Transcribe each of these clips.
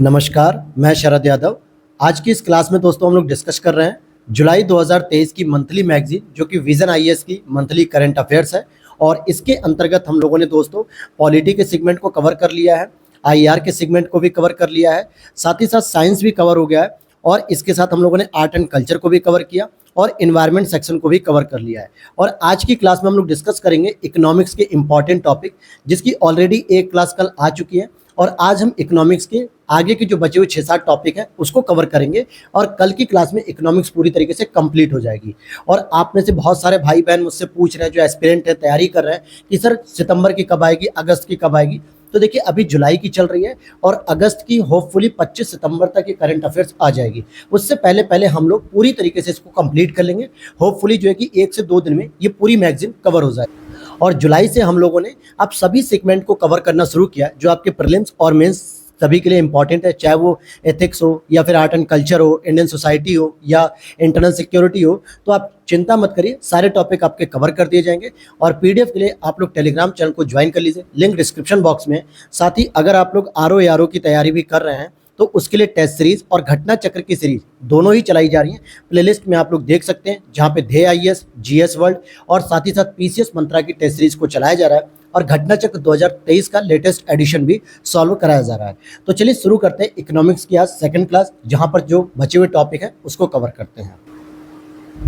नमस्कार, मैं शरद यादव। आज की इस क्लास में दोस्तों हम लोग डिस्कस कर रहे हैं जुलाई 2023 की मंथली मैगजीन जो कि विजन आईएएस की मंथली करंट अफेयर्स है। और इसके अंतर्गत हम लोगों ने दोस्तों पॉलिटी के सेगमेंट को कवर कर लिया है, आईआर के सेगमेंट को भी कवर कर लिया है, साथ ही साथ साइंस भी कवर हो गया है और इसके साथ हम लोगों ने आर्ट एंड कल्चर को भी कवर किया और इन्वायरमेंट सेक्शन को भी कवर कर लिया है। और आज की क्लास में हम लोग डिस्कस करेंगे इकोनॉमिक्स के इंपॉर्टेंट टॉपिक, जिसकी ऑलरेडी एक क्लास कल आ चुकी है और आज हम इकोनॉमिक्स के आगे के जो बचे हुए 6-7 टॉपिक हैं उसको कवर करेंगे और कल की क्लास में इकोनॉमिक्स पूरी तरीके से कंप्लीट हो जाएगी। और आप में से बहुत सारे भाई बहन मुझसे पूछ रहे हैं, जो एस्पिरेंट है, तैयारी कर रहे हैं कि सर सितंबर की कब आएगी, अगस्त की कब आएगी। तो देखिए अभी जुलाई की चल रही है और अगस्त की होपफुली 25 सितंबर तक ये करंट अफेयर्स आ जाएगी। उससे पहले पहले हम लोग पूरी तरीके से इसको कंप्लीट कर लेंगे। होपफुली जो है कि 1 से 2 दिन में ये पूरी मैगजीन कवर हो जाएगी। और जुलाई से हम लोगों ने अब सभी सेगमेंट को कवर करना शुरू किया जो आपके प्रीलिम्स और मेंस सभी के लिए इंपॉर्टेंट है, चाहे वो एथिक्स हो या फिर आर्ट एंड कल्चर हो, इंडियन सोसाइटी हो या इंटरनल सिक्योरिटी हो। तो आप चिंता मत करिए, सारे टॉपिक आपके कवर कर दिए जाएंगे। और पीडीएफ के लिए आप लोग टेलीग्राम चैनल को ज्वाइन कर लीजिए, लिंक डिस्क्रिप्शन बॉक्स में है। साथ ही अगर आप लोग आरओ या आरओ की तैयारी भी कर रहे हैं तो उसके लिए टेस्ट सीरीज और घटना चक्र की सीरीज दोनों ही चलाई जा रही हैं। प्लेलिस्ट में आप लोग देख सकते हैं जहां पे ध्येय आईएएस, जीएस वर्ल्ड और साथ ही साथ पीसीएस मंत्रा की टेस्ट सीरीज को चलाया जा रहा है और घटना चक्र 2023 का लेटेस्ट एडिशन भी सॉल्व कराया जा रहा है। तो चलिए शुरू करते हैं इकोनॉमिक्स की आज सेकंड क्लास, जहां पर जो बचे हुए टॉपिक हैं उसको कवर करते हैं।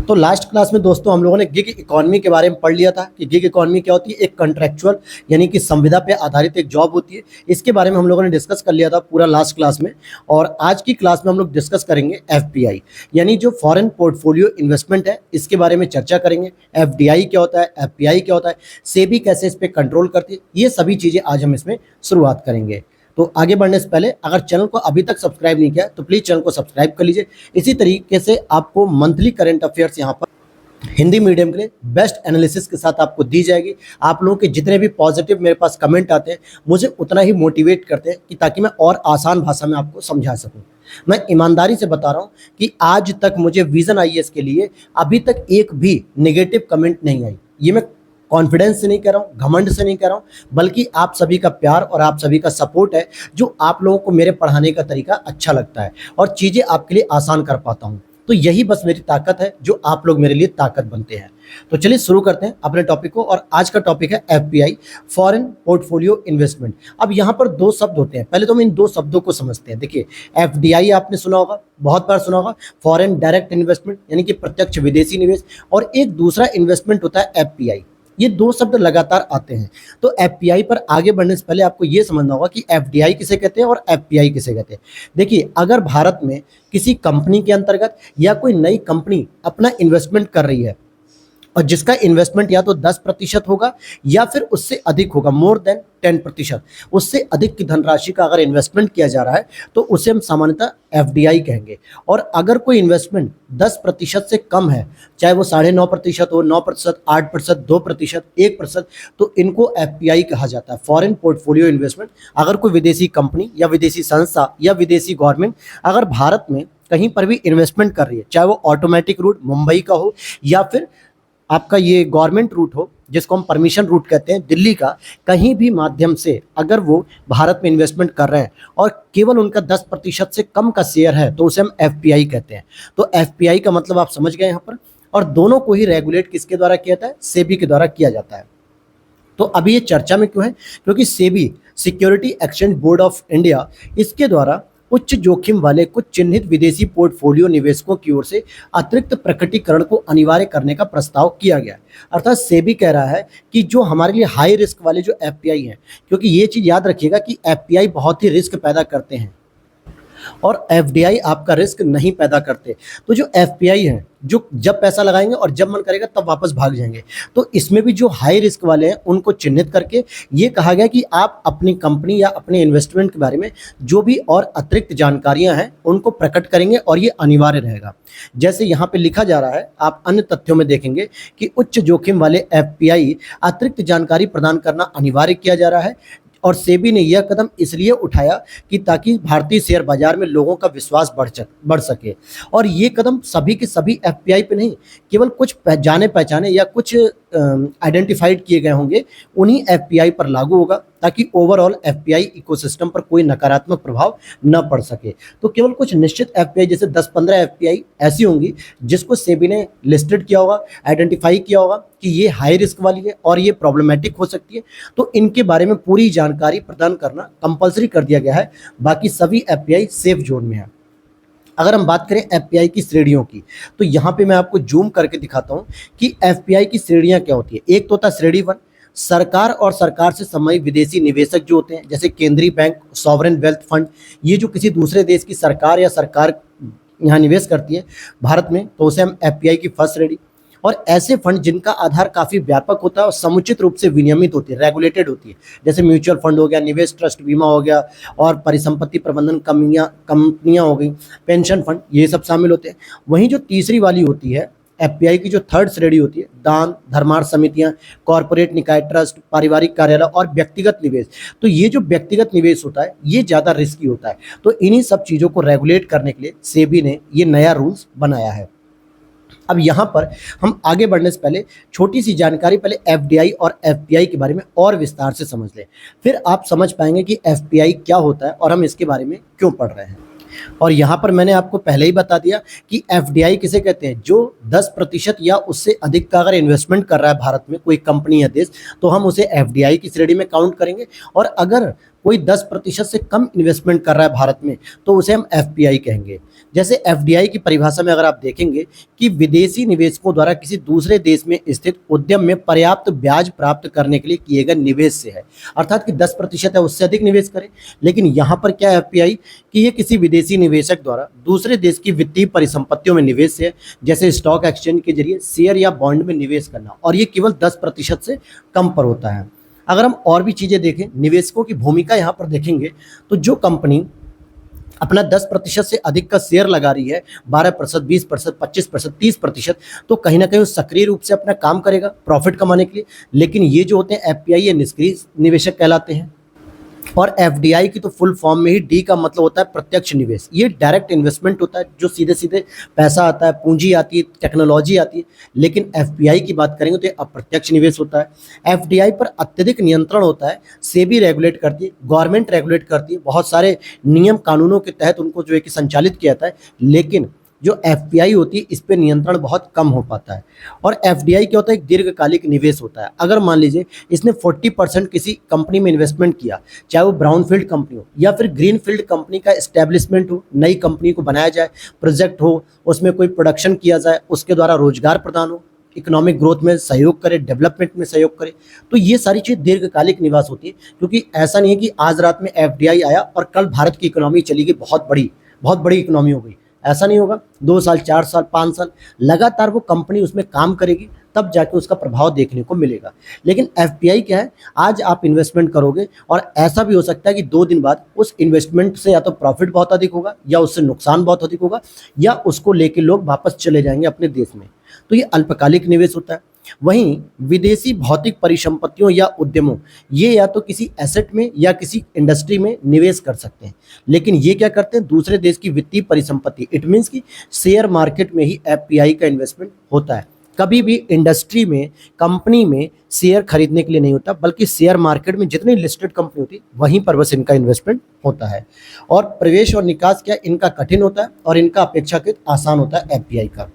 तो लास्ट क्लास में दोस्तों हम लोगों ने गिग इकोनॉमी के बारे में पढ़ लिया था कि गिग इकोनॉमी क्या होती है। एक कॉन्ट्रैक्चुअल यानी कि संविदा पे आधारित एक जॉब होती है। इसके बारे में हम लोगों ने डिस्कस कर लिया था पूरा लास्ट क्लास में। और आज की क्लास में हम लोग डिस्कस करेंगे एफपीआई यानी जो फॉरेन पोर्टफोलियो इन्वेस्टमेंट है, इसके बारे में चर्चा करेंगे। एफडीआई क्या होता है, एफपीआई क्या होता है, सेबी कैसे इस पर कंट्रोल करती है, ये सभी चीज़ें आज हम इसमें शुरुआत करेंगे। तो आगे बढ़ने से पहले अगर चैनल को अभी तक सब्सक्राइब नहीं किया तो प्लीज़ चैनल को सब्सक्राइब कर लीजिए। इसी तरीके से आपको मंथली करंट अफेयर्स यहाँ पर हिंदी मीडियम के लिए बेस्ट एनालिसिस के साथ आपको दी जाएगी। आप लोगों के जितने भी पॉजिटिव मेरे पास कमेंट आते हैं मुझे उतना ही मोटिवेट करते हैं कि ताकि मैं और आसान भाषा में आपको समझा सकूं। मैं ईमानदारी से बता रहा हूं कि आज तक मुझे विजन आईएएस के लिए अभी तक एक भी नेगेटिव कमेंट नहीं आई। ये मैं कॉन्फिडेंस से नहीं कह रहा हूँ, घमंड से नहीं कह रहा हूँ, बल्कि आप सभी का प्यार और आप सभी का सपोर्ट है जो आप लोगों को मेरे पढ़ाने का तरीका अच्छा लगता है और चीज़ें आपके लिए आसान कर पाता हूँ। तो यही बस मेरी ताकत है जो आप लोग मेरे लिए ताकत बनते हैं। तो चलिए शुरू करते हैं अपने टॉपिक को। और आज का टॉपिक है एफपीआई, फॉरेन पोर्टफोलियो इन्वेस्टमेंट। अब यहाँ पर 2 शब्द होते हैं, पहले तो हम इन 2 शब्दों को समझते हैं। देखिए एफडीआई आपने सुना होगा, बहुत बार सुना होगा, फॉरेन डायरेक्ट इन्वेस्टमेंट यानी कि प्रत्यक्ष विदेशी निवेश, और एक दूसरा इन्वेस्टमेंट होता है एफपीआई। ये 2 शब्द लगातार आते हैं। तो एफपीआई पर आगे बढ़ने से पहले आपको ये समझना होगा कि एफडीआई किसे कहते हैं और एफपीआई किसे कहते हैं। देखिए अगर भारत में किसी कंपनी के अंतर्गत या कोई नई कंपनी अपना इन्वेस्टमेंट कर रही है और जिसका इन्वेस्टमेंट या तो 10% होगा या फिर उससे अधिक होगा, मोर देन 10%, उससे अधिक की धनराशि का अगर इन्वेस्टमेंट किया जा रहा है तो उसे हम सामान्यतः एफडीआई कहेंगे। और अगर कोई इन्वेस्टमेंट 10% से कम है, चाहे वो 9.5% हो, 9%, 8%, 2%, 1%, तो इनको एफपीआई कहा जाता है, फॉरेन पोर्टफोलियो इन्वेस्टमेंट। अगर कोई विदेशी कंपनी या विदेशी संस्था या विदेशी गवर्नमेंट अगर भारत में कहीं पर भी इन्वेस्टमेंट कर रही है, चाहे वो ऑटोमेटिक रूट मुंबई का हो या फिर आपका ये गवर्नमेंट रूट हो जिसको हम परमिशन रूट कहते हैं दिल्ली का, कहीं भी माध्यम से अगर वो भारत में इन्वेस्टमेंट कर रहे हैं और केवल उनका 10% से कम का शेयर है तो उसे हम एफपीआई कहते हैं। तो एफपीआई का मतलब आप समझ गए यहाँ पर। और दोनों को ही रेगुलेट किसके द्वारा किया जाता है, सेबी के द्वारा किया जाता है। तो अभी ये चर्चा में क्यों है, क्योंकि SEBI security exchange board of India, इसके द्वारा उच्च जोखिम वाले कुछ चिन्हित विदेशी पोर्टफोलियो निवेशकों की ओर से अतिरिक्त प्रकटीकरण को अनिवार्य करने का प्रस्ताव किया गया। अर्थात सेबी कह रहा है कि जो हमारे लिए हाई रिस्क वाले जो एफपीआई हैं, क्योंकि ये चीज़ याद रखिएगा कि एफपीआई बहुत ही रिस्क पैदा करते हैं और एफडीआई आपका रिस्क नहीं पैदा करते। तो जो एफपीआई हैं जो जब पैसा लगाएंगे और जब मन करेगा तब वापस भाग जाएंगे, तो इसमें भी जो हाई रिस्क वाले हैं उनको चिन्हित करके ये कहा गया कि आप अपनी कंपनी या अपने इन्वेस्टमेंट के बारे में जो भी और अतिरिक्त जानकारियां हैं उनको प्रकट करेंगे और ये अनिवार्य रहेगा। जैसे यहाँ पे लिखा जा रहा है, आप अन्य तथ्यों में देखेंगे कि उच्च जोखिम वाले एफपीआई अतिरिक्त जानकारी प्रदान करना अनिवार्य किया जा रहा है। और सेबी ने यह कदम इसलिए उठाया कि ताकि भारतीय शेयर बाजार में लोगों का विश्वास बढ़ सके। और ये कदम सभी के सभी एफपीआई पे नहीं, केवल कुछ जाने पहचाने या कुछ आइडेंटिफाइड किए गए होंगे उन्हीं एफपीआई पर लागू होगा, ताकि ओवरऑल एफपीआई इकोसिस्टम पर कोई नकारात्मक प्रभाव न पड़ सके। तो केवल कुछ निश्चित एफपीआई जैसे 10-15 एफपीआई ऐसी होंगी जिसको सेबी ने लिस्टेड किया होगा, आइडेंटिफाई किया होगा कि ये हाई रिस्क वाली है और ये प्रॉब्लमेटिक हो सकती है, तो इनके बारे में पूरी जानकारी प्रदान करना कंपलसरी कर दिया गया है। बाकी सभी एफपीआई सेफ जोन में है। अगर हम बात करें एफपीआई की श्रेणियों की, तो यहाँ पे मैं आपको जूम करके दिखाता हूँ कि एफपीआई की श्रेणियाँ क्या होती है। एक तो होता है श्रेणी 1, सरकार और सरकार से संबंधित विदेशी निवेशक जो होते हैं, जैसे केंद्रीय बैंक, सॉवरेन वेल्थ फंड, ये जो किसी दूसरे देश की सरकार या सरकार यहाँ निवेश करती है भारत में, तो उसे हम एफपीआई की फर्स्ट श्रेणी। और ऐसे फंड जिनका आधार काफ़ी व्यापक होता है और समुचित रूप से विनियमित होती है, रेगुलेटेड होती है, जैसे म्यूचुअल फंड हो गया, निवेश ट्रस्ट बीमा हो गया, और परिसंपत्ति प्रबंधन कंपनियां हो गई, पेंशन फंड, ये सब शामिल होते हैं। वहीं जो तीसरी वाली होती है एफपीआई की, जो थर्ड श्रेणी होती है, दान धर्मार्थ समितियां, कॉरपोरेट निकाय, ट्रस्ट, पारिवारिक कार्यालय और व्यक्तिगत निवेश। तो ये जो व्यक्तिगत निवेश होता है ये ज़्यादा रिस्की होता है। तो इन्हीं सब चीज़ों को रेगुलेट करने के लिए सेबी ने ये नया रूल्स बनाया है। अब यहाँ पर हम आगे बढ़ने से पहले छोटी सी जानकारी, पहले एफडीआई और एफपीआई के बारे में और विस्तार से समझ लें, फिर आप समझ पाएंगे कि एफपीआई क्या होता है और हम इसके बारे में क्यों पढ़ रहे हैं। और यहाँ पर मैंने आपको पहले ही बता दिया कि एफडीआई किसे कहते हैं, जो 10% या उससे अधिक का अगर इन्वेस्टमेंट कर रहा है भारत में कोई कंपनी या देश, तो हम उसे एफडीआई की श्रेणी में काउंट करेंगे। और अगर कोई 10% से कम इन्वेस्टमेंट कर रहा है भारत में, तो उसे हम एफपीआई कहेंगे। जैसे एफडीआई की परिभाषा में अगर आप देखेंगे कि विदेशी निवेशकों द्वारा किसी दूसरे देश में स्थित उद्यम में पर्याप्त ब्याज प्राप्त करने के लिए किए गए निवेश से है, अर्थात कि 10% है उससे अधिक निवेश करें। लेकिन यहाँ पर क्या है एफपीआई कि ये किसी विदेशी निवेशक द्वारा दूसरे देश की वित्तीय परिसंपत्तियों में निवेश से है, जैसे स्टॉक एक्सचेंज के जरिए शेयर या बॉन्ड में निवेश करना, और ये केवल 10% से कम पर होता है। अगर हम और भी चीज़ें देखें, निवेशकों की भूमिका यहाँ पर देखेंगे, तो जो कंपनी अपना 10% से अधिक का शेयर लगा रही है, 12%, 20%, 25%, 30%, तो कहीं ना कहीं वो सक्रिय रूप से अपना काम करेगा प्रॉफिट कमाने के लिए। लेकिन ये जो होते हैं एफपीआई, ये निष्क्रिय निवेशक कहलाते हैं। और एफडीआई की तो फुल फॉर्म में ही डी का मतलब होता है प्रत्यक्ष निवेश। ये डायरेक्ट इन्वेस्टमेंट होता है, जो सीधे सीधे पैसा आता है, पूंजी आती है, टेक्नोलॉजी आती है। लेकिन एफपीआई की बात करेंगे तो ये अप्रत्यक्ष निवेश होता है। एफडीआई पर अत्यधिक नियंत्रण होता है, सेबी रेगुलेट करती है, गवर्नमेंट रेगुलेट करती है, बहुत सारे नियम कानूनों के तहत उनको जो है कि संचालित किया जाता है। लेकिन जो एफपीआई होती है इस पे नियंत्रण बहुत कम हो पाता है। और एफडीआई क्या होता है, एक दीर्घकालिक निवेश होता है। अगर मान लीजिए इसने 40% किसी कंपनी में इन्वेस्टमेंट किया, चाहे वो ब्राउनफील्ड कंपनी हो या फिर ग्रीनफील्ड कंपनी का एस्टेब्लिशमेंट हो, नई कंपनी को बनाया जाए, प्रोजेक्ट हो, उसमें कोई प्रोडक्शन किया जाए, उसके द्वारा रोजगार प्रदान हो, इकोनॉमिक ग्रोथ में सहयोग करे, डेवलपमेंट में सहयोग करे, तो ये सारी चीज़ दीर्घकालिक निवेश होती है। क्योंकि ऐसा नहीं है कि आज रात में एफडीआई आया और कल भारत की इकोनॉमी चली गई, बहुत बड़ी इकोनॉमी हो गई, ऐसा नहीं होगा। 2 साल, 4 साल, 5 साल लगातार वो कंपनी उसमें काम करेगी, तब जाके उसका प्रभाव देखने को मिलेगा। लेकिन एफपीआई क्या है, आज आप इन्वेस्टमेंट करोगे और ऐसा भी हो सकता है कि 2 दिन बाद उस इन्वेस्टमेंट से या तो प्रॉफिट बहुत अधिक होगा या उससे नुकसान बहुत अधिक होगा, या उसको लेके लोग वापस चले जाएंगे अपने देश में। तो ये अल्पकालिक निवेश होता है। वहीं विदेशी भौतिक परिसंपत्तियों या उद्यमों, ये या तो किसी एसेट में या किसी इंडस्ट्री में निवेश कर सकते हैं। लेकिन ये क्या करते हैं, दूसरे देश की वित्तीय परिसंपत्ति, इट मीन्स कि शेयर मार्केट में ही एफपीआई का इन्वेस्टमेंट होता है। कभी भी इंडस्ट्री में, कंपनी में शेयर खरीदने के लिए नहीं होता, बल्कि शेयर मार्केट में जितनी लिस्टेड कंपनी होती है वहीं पर बस इनका इन्वेस्टमेंट होता है। और प्रवेश और निकास क्या, इनका कठिन होता है और इनका अपेक्षाकृत आसान होता है एफपीआई का।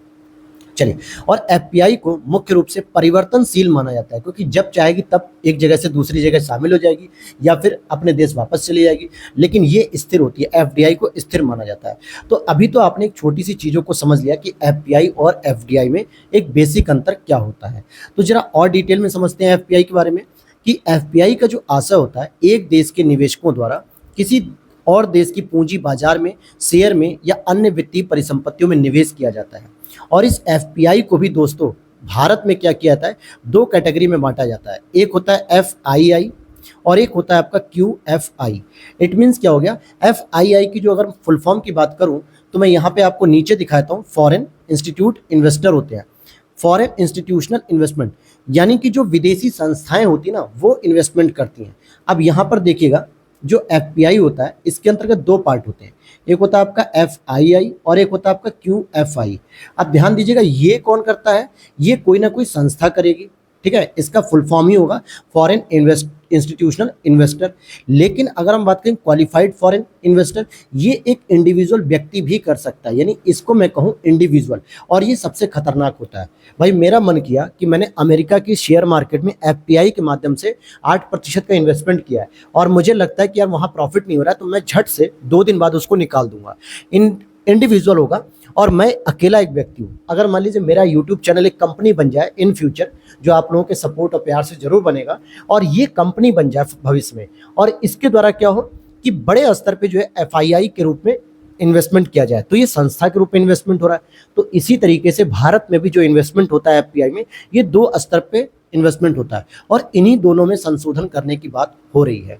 चलिए, और एफपीआई को मुख्य रूप से परिवर्तनशील माना जाता है, क्योंकि जब चाहेगी तब एक जगह से दूसरी जगह शामिल हो जाएगी या फिर अपने देश वापस चली जाएगी। लेकिन ये स्थिर होती है, एफडीआई को स्थिर माना जाता है। तो अभी तो आपने एक छोटी सी चीज़ों को समझ लिया कि एफपीआई और एफडीआई में एक बेसिक अंतर क्या होता है। तो जरा और डिटेल में समझते हैं एफपीआई के बारे में कि एफपीआई का जो आशय होता है, एक देश के निवेशकों द्वारा किसी और देश की पूंजी बाजार में, शेयर में या अन्य वित्तीय परिसंपत्तियों में निवेश किया जाता है। और इस एफपीआई को भी दोस्तों भारत में क्या किया जाता है, 2 कैटेगरी में बांटा जाता है। एक होता है एफआईआई और एक होता है आपका क्यूएफआई। इट मीन्स क्या हो गया, एफआईआई की जो अगर फुल फॉर्म की बात करूं तो मैं यहाँ पे आपको नीचे दिखाता हूँ, फॉरेन इंस्टीट्यूट इन्वेस्टर होते हैं, फॉरेन इंस्टीट्यूशनल इन्वेस्टमेंट, यानी कि जो विदेशी संस्थाएं होती ना वो इन्वेस्टमेंट करती हैं। अब यहाँ पर देखिएगा, जो एफपीआई होता है इसके अंतर्गत 2 पार्ट होते हैं, एक होता है आपका एफआईआई और एक होता है आपका क्यूएफआई। अब ध्यान दीजिएगा, ये कौन करता है, ये कोई ना कोई संस्था करेगी, ठीक है, इसका फुल फॉर्म ही होगा फॉरेन इंस्टीट्यूशनल इन्वेस्टर। लेकिन अगर हम बात करें क्वालिफाइड फॉरेन इन्वेस्टर, ये एक इंडिविजुअल व्यक्ति भी कर सकता है, यानी इसको मैं कहूँ इंडिविजुअल, और ये सबसे खतरनाक होता है। भाई मेरा मन किया कि मैंने अमेरिका की शेयर मार्केट में एफपीआई के माध्यम से 8% का इन्वेस्टमेंट किया है, और मुझे लगता है कि यार वहाँ प्रॉफिट नहीं हो रहा है, तो मैं झट से 2 दिन बाद उसको निकाल दूंगा। इंडिविजुअल होगा और मैं अकेला एक व्यक्ति हूँ। अगर मान लीजिए मेरा यूट्यूब चैनल एक कंपनी बन जाए इन फ्यूचर, जो आप लोगों के सपोर्ट और प्यार से जरूर बनेगा, और ये कंपनी बन जाए भविष्य में, और इसके द्वारा क्या हो कि बड़े स्तर पे जो है एफआईआई के रूप में इन्वेस्टमेंट किया जाए, तो ये संस्था के रूप में इन्वेस्टमेंट हो रहा है। तो इसी तरीके से भारत में भी जो इन्वेस्टमेंट होता है एफपीआई में, ये 2 स्तर पे इन्वेस्टमेंट होता है, और इन्हीं दोनों में संशोधन करने की बात हो रही है।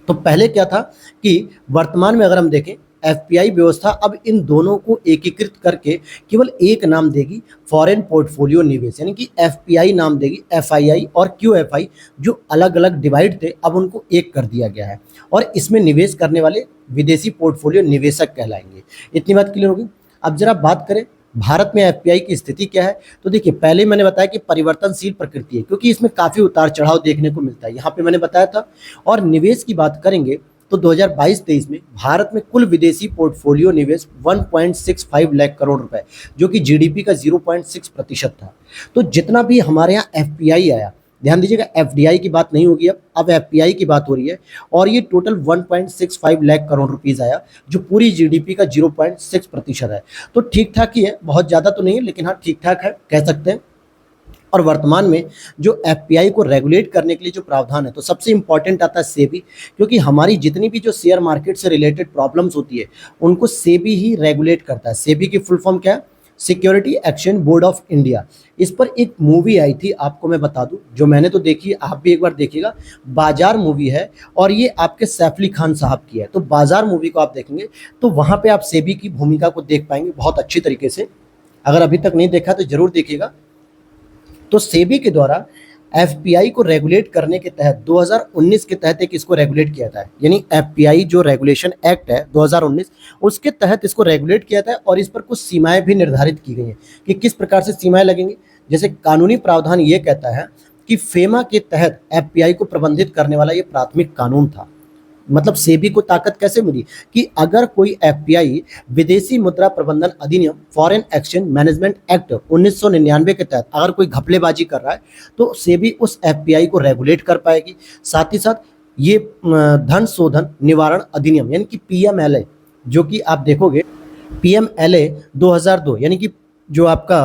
तो पहले क्या था कि वर्तमान में अगर हम देखें, एफपीआई व्यवस्था अब इन दोनों को एकीकृत करके केवल एक नाम देगी, फॉरेन पोर्टफोलियो निवेश, यानी कि एफपीआई नाम देगी। एफआईआई और क्यूएफआई जो अलग अलग डिवाइड थे, अब उनको एक कर दिया गया है, और इसमें निवेश करने वाले विदेशी पोर्टफोलियो निवेशक कहलाएंगे। इतनी बात क्लियर होगी। अब जरा बात करें भारत में एफपीआई की स्थिति क्या है, तो देखिए पहले मैंने बताया कि परिवर्तनशील प्रकृति है, क्योंकि इसमें काफ़ी उतार चढ़ाव देखने को मिलता है, यहाँ पे मैंने बताया था। और निवेश की बात करेंगे तो 2022-23 में भारत में कुल विदेशी पोर्टफोलियो निवेश 1.65 लाख करोड़ रुपए, जो कि जीडीपी का 0.6% था। तो जितना भी हमारे यहाँ एफपीआई आया, ध्यान दीजिएगा एफडीआई की बात नहीं होगी, अब एफपीआई की बात हो रही है, और ये टोटल 1.65 लाख करोड़ रुपीज़ आया, जो पूरी जीडीपी का 0.6% है। तो ठीक ठाक ही है, बहुत ज़्यादा तो नहीं है, लेकिन हाँ ठीक ठाक है कह सकते हैं। और वर्तमान में जो एफपीआई को रेगुलेट करने के लिए जो प्रावधान है, तो सबसे इंपॉर्टेंट आता है सेबी, क्योंकि हमारी जितनी भी जो शेयर मार्केट से रिलेटेड प्रॉब्लम्स होती है, उनको सेबी ही रेगुलेट करता है। सेबी की फुल फॉर्म क्या है? Security exchange board of India. इस पर एक मूवी आई थी, आपको मैं बता दूं, जो मैंने तो देखी, आप भी एक बार देखिएगा। बाजार मूवी है, और ये आपके सैफ अली खान साहब की है। तो बाजार मूवी को आप देखेंगे तो वहाँ पे आप सेबी की भूमिका को देख पाएंगे बहुत अच्छी तरीके से। अगर अभी तक नहीं देखा तो जरूर देखिएगा। तो सेबी के द्वारा एफपीआई को रेगुलेट करने के तहत 2019 के तहत एक इसको रेगुलेट किया था, यानी एफपीआई जो रेगुलेशन एक्ट है 2019, उसके तहत इसको रेगुलेट किया था, और इस पर कुछ सीमाएं भी निर्धारित की गई हैं कि किस प्रकार से सीमाएं लगेंगी। जैसे कानूनी प्रावधान ये कहता है कि फेमा के तहत एफपीआई को प्रबंधित करने वाला ये प्राथमिक कानून था। मतलब सेबी को ताकत कैसे मिली कि अगर कोई एफपीआई विदेशी मुद्रा प्रबंधन अधिनियम फॉरेन एक्सचेंज मैनेजमेंट एक्ट 1999 के तहत अगर कोई घपलेबाजी कर रहा है, तो सेबी उस एफपीआई को रेगुलेट कर पाएगी। साथ ही साथ ये धन शोधन निवारण अधिनियम, यानी कि पीएमएलए, जो कि आप देखोगे पीएमएलए 2002, यानी कि जो आपका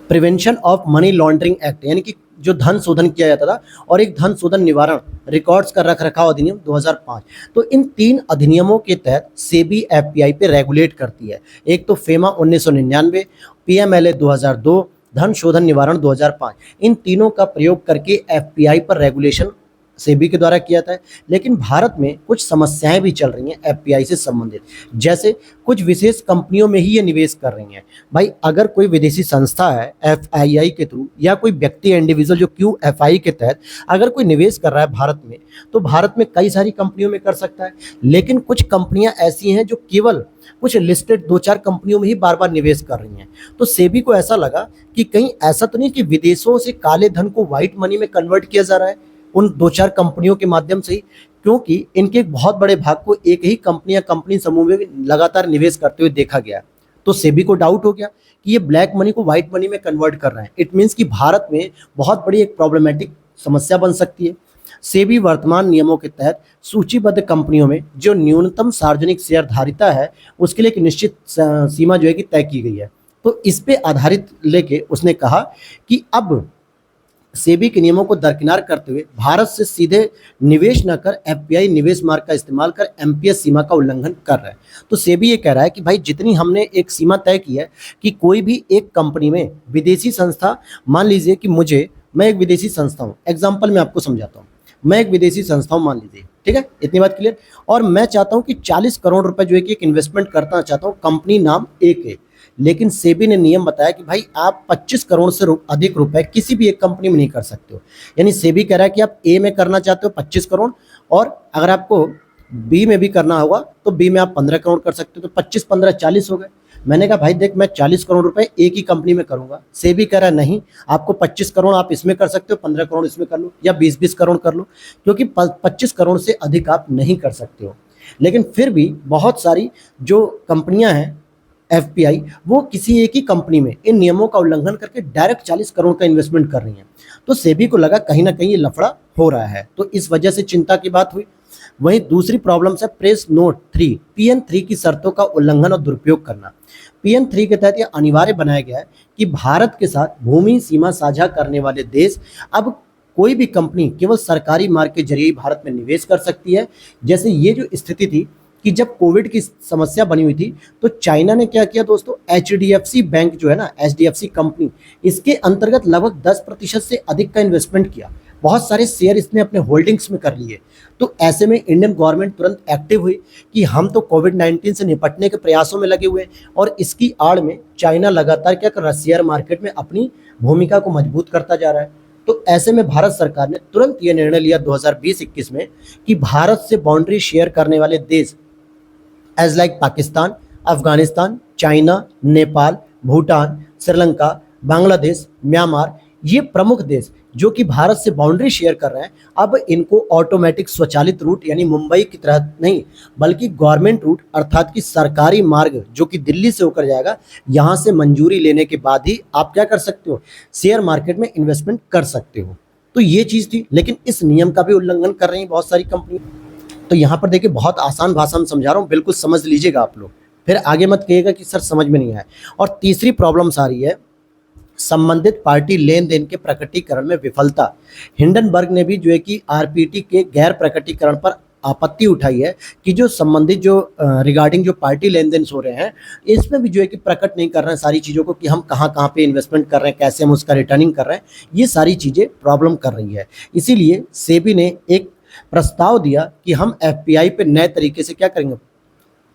prevention of money laundering act, यानी कि जो धन शोधन किया जाता था, और एक धन शोधन निवारण रिकॉर्ड्स का रख रखाव अधिनियम 2005। तो इन 3 अधिनियमों के तहत सेबी एफपीआई पे रेगुलेट करती है। एक तो फेमा 1999, पीएमएलए 2002, धन शोधन निवारण 2005। इन तीनों का प्रयोग करके एफपीआई पर रेगुलेशन सेबी के द्वारा किया था। लेकिन भारत में कुछ समस्याएं भी चल रही हैं एफपीआई से संबंधित, जैसे कुछ विशेष कंपनियों में ही ये निवेश कर रही हैं। भाई अगर कोई विदेशी संस्था है एफआईआई के थ्रू, या कोई व्यक्ति इंडिविजुअल जो क्यूएफआई के तहत अगर कोई निवेश कर रहा है भारत में, तो भारत में कई सारी कंपनियों में कर सकता है। लेकिन कुछ कंपनियां ऐसी हैं जो केवल कुछ लिस्टेड 2-4 कंपनियों में ही बार बार निवेश कर रही हैं। तो सेबी को ऐसा लगा कि कहीं ऐसा तो नहीं कि विदेशों से काले धन को व्हाइट मनी में कन्वर्ट किया जा रहा है उन 2-4 कंपनियों के माध्यम से ही, क्योंकि इनके एक बहुत बड़े भाग को एक ही कंपनी या कंपनी समूह में लगातार निवेश करते हुए देखा गया। तो सेबी को डाउट हो गया कि ये ब्लैक मनी को व्हाइट मनी में कन्वर्ट कर रहे हैं। इट मीन्स कि भारत में बहुत बड़ी एक प्रॉब्लमेटिक समस्या बन सकती है। सेबी वर्तमान नियमों के तहत सूचीबद्ध कंपनियों में जो न्यूनतम सार्वजनिक शेयर धारिता है, उसके लिए एक निश्चित सीमा जो है कि तय की गई है। तो इस पे आधारित लेके उसने कहा कि अब सेबी के नियमों को दरकिनार करते हुए भारत से सीधे निवेश न कर एफपीआई निवेश मार्ग का इस्तेमाल कर एमपीएस सीमा का उल्लंघन कर रहा है। तो सेबी ये कह रहा है कि भाई जितनी हमने एक सीमा तय की है कि कोई भी एक कंपनी में विदेशी संस्था, मान लीजिए कि मैं एक विदेशी संस्था हूँ, एग्जाम्पल मैं आपको समझाता हूँ, मैं एक विदेशी संस्था हूँ मान लीजिए, ठीक है, इतनी बात क्लियर। और मैं चाहता हूँ कि 40 करोड़ रुपए जो है कि एक इन्वेस्टमेंट करना चाहता हूँ कंपनी नाम ए के। लेकिन सेबी ने नियम बताया कि भाई आप 25 करोड़ से अधिक रुपए किसी भी एक कंपनी में नहीं कर सकते हो। यानी सेबी कह रहा है कि आप ए में करना चाहते हो 25 करोड़, और अगर आपको बी में भी करना होगा तो बी में आप 15 करोड़ कर सकते हो। तो 25, 15, 40 हो गए। मैंने कहा भाई देख, मैं 40 करोड़ रुपए एक ही कंपनी में करूंगा। सेबी कह रहा है नहीं, आपको 25 करोड़ आप इसमें कर सकते हो, 15 करोड़ इसमें कर लो, या 20-20 करोड़ कर लो, क्योंकि 25 करोड़ से अधिक आप नहीं कर सकते हो। लेकिन फिर भी बहुत सारी जो कंपनियां हैं एफपीआई, वो किसी एक ही कंपनी में इन नियमों का उल्लंघन करके डायरेक्ट 40 करोड़ का इन्वेस्टमेंट कर रही हैं। तो सेबी को लगा कहीं ना कहीं ये लफड़ा हो रहा है, तो इस वजह से चिंता की बात हुई। वहीं दूसरी प्रॉब्लम है प्रेस नोट 3 पीएन 3 की शर्तों का उल्लंघन और दुरुपयोग करना। पीएन 3 के तहत यह अनिवार्य बनाया गया है कि भारत के साथ भूमि सीमा साझा करने वाले देश अब कोई भी कंपनी केवल सरकारी मार्ग के जरिए ही भारत में निवेश कर सकती है। जैसे ये जो स्थिति थी कि जब कोविड की समस्या बनी हुई थी, तो चाइना ने क्या किया दोस्तों, एचडीएफसी बैंक जो है ना, एचडीएफसी कंपनी, इसके अंतर्गत लगभग 10% से अधिक का इन्वेस्टमेंट किया। बहुत सारे शेयर इसने अपने होल्डिंग्स में कर लिए। तो ऐसे में इंडियन गवर्नमेंट तुरंत एक्टिव हुई कि हम तो कोविड-19 से निपटने के प्रयासों में लगे हुए हैं, और इसकी आड़ में चाइना लगातार क्या कर रहा है, शेयर मार्केट में अपनी भूमिका को मजबूत करता जा रहा है। तो ऐसे में भारत सरकार ने तुरंत ये निर्णय लिया 2020-21 में कि भारत से बाउंड्री शेयर करने वाले देश as like Pakistan, Afghanistan, China, Nepal, Bhutan, Sri Lanka, Bangladesh, Myanmar, ये प्रमुख देश जो कि भारत से बाउंड्री शेयर कर रहे हैं, अब इनको ऑटोमेटिक स्वचालित रूट यानी मुंबई की तरह नहीं, बल्कि गवर्नमेंट रूट अर्थात कि सरकारी मार्ग जो कि दिल्ली से होकर जाएगा, यहाँ से मंजूरी लेने के बाद ही आप क्या कर सकते हो, शेयर मार्केट में इन्वेस्टमेंट कर सकते हो। तो ये चीज़ थी, लेकिन इस नियम का भी उल्लंघन कर रही हैं बहुत सारी कंपनी। तो यहाँ पर देखिए बहुत आसान भाषा में समझा रहा हूँ, बिल्कुल समझ लीजिएगा आप लोग, फिर आगे मत कहिएगा कि सर समझ में नहीं आया। और तीसरी प्रॉब्लम आ रही है संबंधित पार्टी लेन देन के प्रकटीकरण में विफलता। हिंडनबर्ग ने भी जो है कि आरपीटी के गैर प्रकटीकरण पर आपत्ति उठाई है कि जो संबंधित जो रिगार्डिंग जो पार्टी लेन देन हो रहे हैं, इसमें भी जो है कि प्रकट नहीं कर रहे हैं सारी चीज़ों को कि हम कहाँ कहाँ पे इन्वेस्टमेंट कर रहे हैं, कैसे हम उसका रिटर्निंग कर रहे हैं, ये सारी चीज़ें प्रॉब्लम कर रही है। इसीलिए सेबी ने एक प्रस्ताव दिया कि हम एफपीआई पे नए तरीके से क्या करेंगे,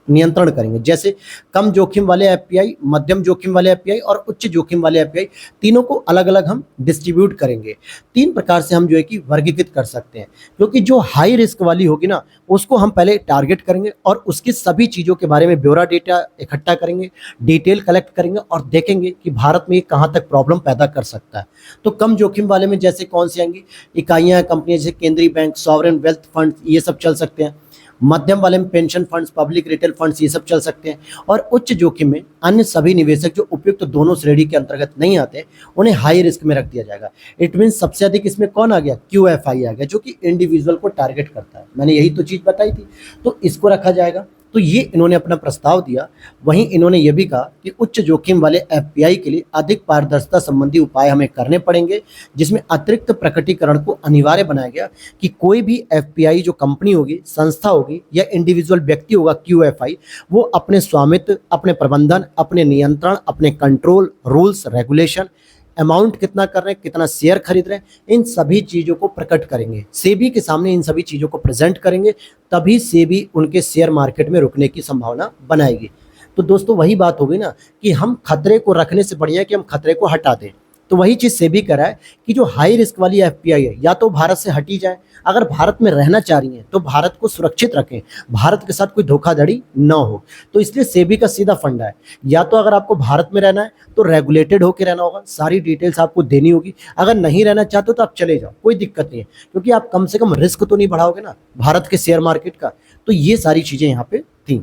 नियंत्रण करेंगे। जैसे कम जोखिम वाले एफपीआई, मध्यम जोखिम वाले एफपीआई और उच्च जोखिम वाले एफपीआई, तीनों को अलग अलग हम डिस्ट्रीब्यूट करेंगे। 3 प्रकार से हम जो है कि वर्गीकृत कर सकते हैं, क्योंकि जो हाई रिस्क वाली होगी ना, उसको हम पहले टारगेट करेंगे और उसकी सभी चीज़ों के बारे में ब्यौरा डेटा इकट्ठा करेंगे, डिटेल कलेक्ट करेंगे और देखेंगे कि भारत में ये कहाँ तक प्रॉब्लम पैदा कर सकता है। तो कम जोखिम वाले में जैसे कौन सी आएंगी, इकाइयाँ, कंपनियाँ जैसे केंद्रीय बैंक, सॉवरेन वेल्थ फंड, ये सब चल सकते हैं। मध्यम वाले में pension funds, public retail funds, ये सब चल सकते हैं। और उच्च जोखिम में अन्य सभी निवेशक जो उपयुक्त दोनों श्रेणी के अंतर्गत नहीं आते, उन्हें हाई रिस्क में रख दिया जाएगा। इट मीन सबसे अधिक इसमें कौन आ गया, क्यूएफआई आ गया, जो कि इंडिविजुअल को टारगेट करता है। मैंने यही तो चीज़ बताई थी, तो इसको रखा जाएगा। तो ये इन्होंने अपना प्रस्ताव दिया। वहीं इन्होंने ये भी कहा कि उच्च जोखिम वाले एफपीआई के लिए अधिक पारदर्शिता संबंधी उपाय हमें करने पड़ेंगे, जिसमें अतिरिक्त प्रकटीकरण को अनिवार्य बनाया गया कि कोई भी एफपीआई जो कंपनी होगी, संस्था होगी या इंडिविजुअल व्यक्ति होगा क्यूएफआई, वो अपने स्वामित्व, अपने प्रबंधन, अपने नियंत्रण, अपने कंट्रोल, रूल्स, रेगुलेशन, अमाउंट कितना कर रहे हैं, कितना शेयर खरीद रहे हैं, इन सभी चीज़ों को प्रकट करेंगे, सेबी के सामने इन सभी चीज़ों को प्रेजेंट करेंगे, तभी सेबी उनके शेयर मार्केट में रुकने की संभावना बनाएगी। तो दोस्तों वही बात होगी ना कि हम खतरे को रखने से बढ़िया कि हम खतरे को हटा दें। तो वही चीज़ सेबी कर रहा है कि जो हाई रिस्क वाली एफपीआई है, या तो भारत से हटी जाए, अगर भारत में रहना चाह रही हैं तो भारत को सुरक्षित रखें, भारत के साथ कोई धोखाधड़ी न हो। तो इसलिए सेबी का सीधा फंडा है, या तो अगर आपको भारत में रहना है तो रेगुलेटेड होकर रहना होगा, सारी डिटेल्स आपको देनी होगी। अगर नहीं रहना चाहते तो आप चले जाओ, कोई दिक्कत नहीं है, क्योंकि आप कम से कम रिस्क तो नहीं बढ़ाओगे ना भारत के शेयर मार्केट का। तो ये सारी चीज़ें यहाँ पे थी।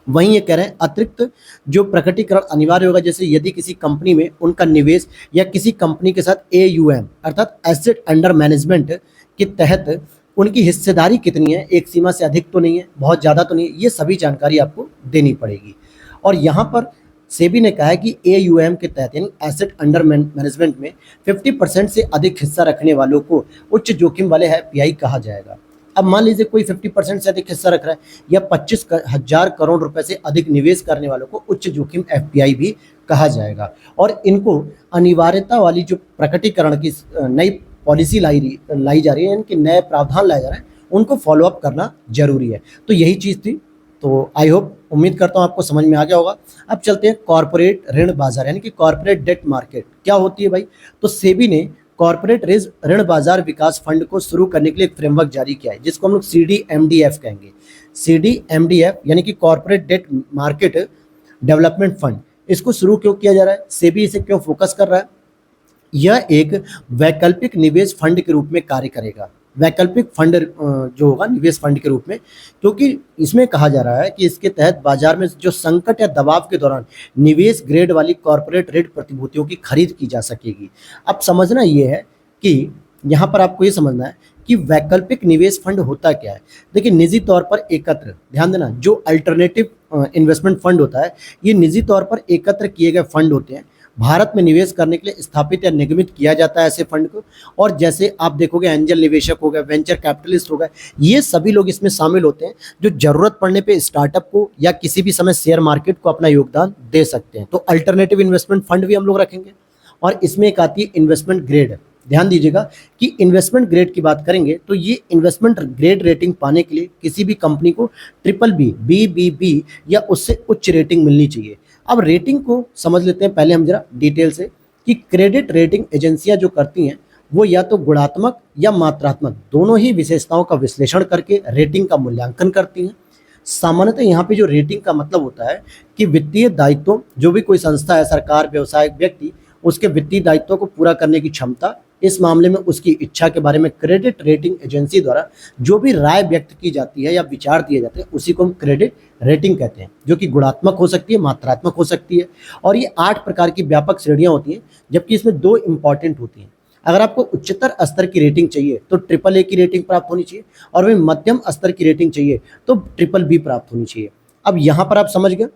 वहीं ये कह रहे हैं अतिरिक्त जो प्रकटीकरण अनिवार्य होगा, जैसे यदि किसी कंपनी में उनका निवेश या किसी कंपनी के साथ एयूएम अर्थात एसेट अंडर मैनेजमेंट के तहत उनकी हिस्सेदारी कितनी है, एक सीमा से अधिक तो नहीं है, बहुत ज़्यादा तो नहीं है, ये सभी जानकारी आपको देनी पड़ेगी। और यहाँ पर सेबी ने कहा है कि एयूएम के तहत यानी एसेट अंडर मैनेजमेंट में 50% से अधिक हिस्सा रखने वालों को उच्च जोखिम वाले एफपीआई कहा जाएगा। अब मान लीजिए कोई 50% से अधिक हिस्सा रख रहा है या 25,000 करोड़ रुपए से अधिक निवेश करने वालों को उच्च जोखिम एफपीआई भी कहा जाएगा। और इनको अनिवार्यता वाली जो प्रकटीकरण की नई पॉलिसी लाई जा रही है, इनके नए प्रावधान लाए जा रहे हैं, उनको फॉलोअप करना जरूरी है। तो यही चीज़ थी। तो आई होप, उम्मीद करता हूँ आपको समझ में आ गया होगा। अब चलते हैं कॉर्पोरेट ऋण बाजार यानी कि कॉर्पोरेट डेट मार्केट क्या होती है भाई। तो सेबी ने कॉर्पोरेट ऋण बाजार विकास फंड को शुरू करने के लिए एक फ्रेमवर्क जारी किया है, जिसको हम लोग CDMDF कहेंगे। CDMDF यानी कि corporate debt market development fund, इसको शुरू क्यों किया जा रहा है, सेबी इसे क्यों फोकस कर रहा है? यह एक वैकल्पिक निवेश फंड के रूप में कार्य करेगा। वैकल्पिक फंड जो होगा निवेश फंड के रूप में, क्योंकि इसमें कहा जा रहा है कि इसके तहत बाजार में जो संकट या दबाव के दौरान निवेश ग्रेड वाली कॉर्पोरेट ऋण प्रतिभूतियों की खरीद की जा सकेगी। अब समझना ये है कि यहाँ पर आपको ये समझना है कि वैकल्पिक निवेश फंड होता क्या है। देखिए, निजी तौर पर एकत्र, ध्यान देना, जो अल्टरनेटिव इन्वेस्टमेंट फंड होता है, ये निजी तौर पर एकत्र किए गए फंड होते हैं। भारत में निवेश करने के लिए स्थापित या निगमित किया जाता है ऐसे फंड को। और जैसे आप देखोगे, एंजल निवेशक हो गए, वेंचर कैपिटलिस्ट हो गए, ये सभी लोग इसमें शामिल होते हैं जो जरूरत पड़ने पे स्टार्टअप को या किसी भी समय शेयर मार्केट को अपना योगदान दे सकते हैं। तो अल्टरनेटिव इन्वेस्टमेंट फंड भी हम लोग रखेंगे। और इसमें एक आती है इन्वेस्टमेंट ग्रेड। ध्यान दीजिएगा कि इन्वेस्टमेंट ग्रेड की बात करेंगे तो ये इन्वेस्टमेंट ग्रेड रेटिंग पाने के लिए किसी भी कंपनी को BBB, BBB या उससे उच्च रेटिंग मिलनी चाहिए। अब रेटिंग को समझ लेते हैं पहले हम जरा डिटेल से कि क्रेडिट रेटिंग एजेंसियां जो करती हैं वो या तो गुणात्मक या मात्रात्मक दोनों ही विशेषताओं का विश्लेषण करके रेटिंग का मूल्यांकन करती हैं। सामान्यतः यहाँ पे जो रेटिंग का मतलब होता है कि वित्तीय दायित्व, जो भी कोई संस्था है, सरकार, व्यवसाय, व्यक्ति, उसके वित्तीय दायित्वों को पूरा करने की क्षमता, इस मामले में उसकी इच्छा के बारे में क्रेडिट रेटिंग एजेंसी द्वारा जो भी राय व्यक्त की जाती है या विचार दिए जाते हैं उसी को हम क्रेडिट रेटिंग कहते हैं, जो कि गुणात्मक हो सकती है, मात्रात्मक हो सकती है। और ये 8 प्रकार की व्यापक श्रेणियां होती हैं, जबकि इसमें 2 इंपॉर्टेंट होती हैं। अगर आपको उच्चतर स्तर की रेटिंग चाहिए तो AAA की रेटिंग प्राप्त होनी चाहिए, और वही मध्यम स्तर की रेटिंग चाहिए तो BBB प्राप्त होनी चाहिए। अब यहाँ पर आप समझ गए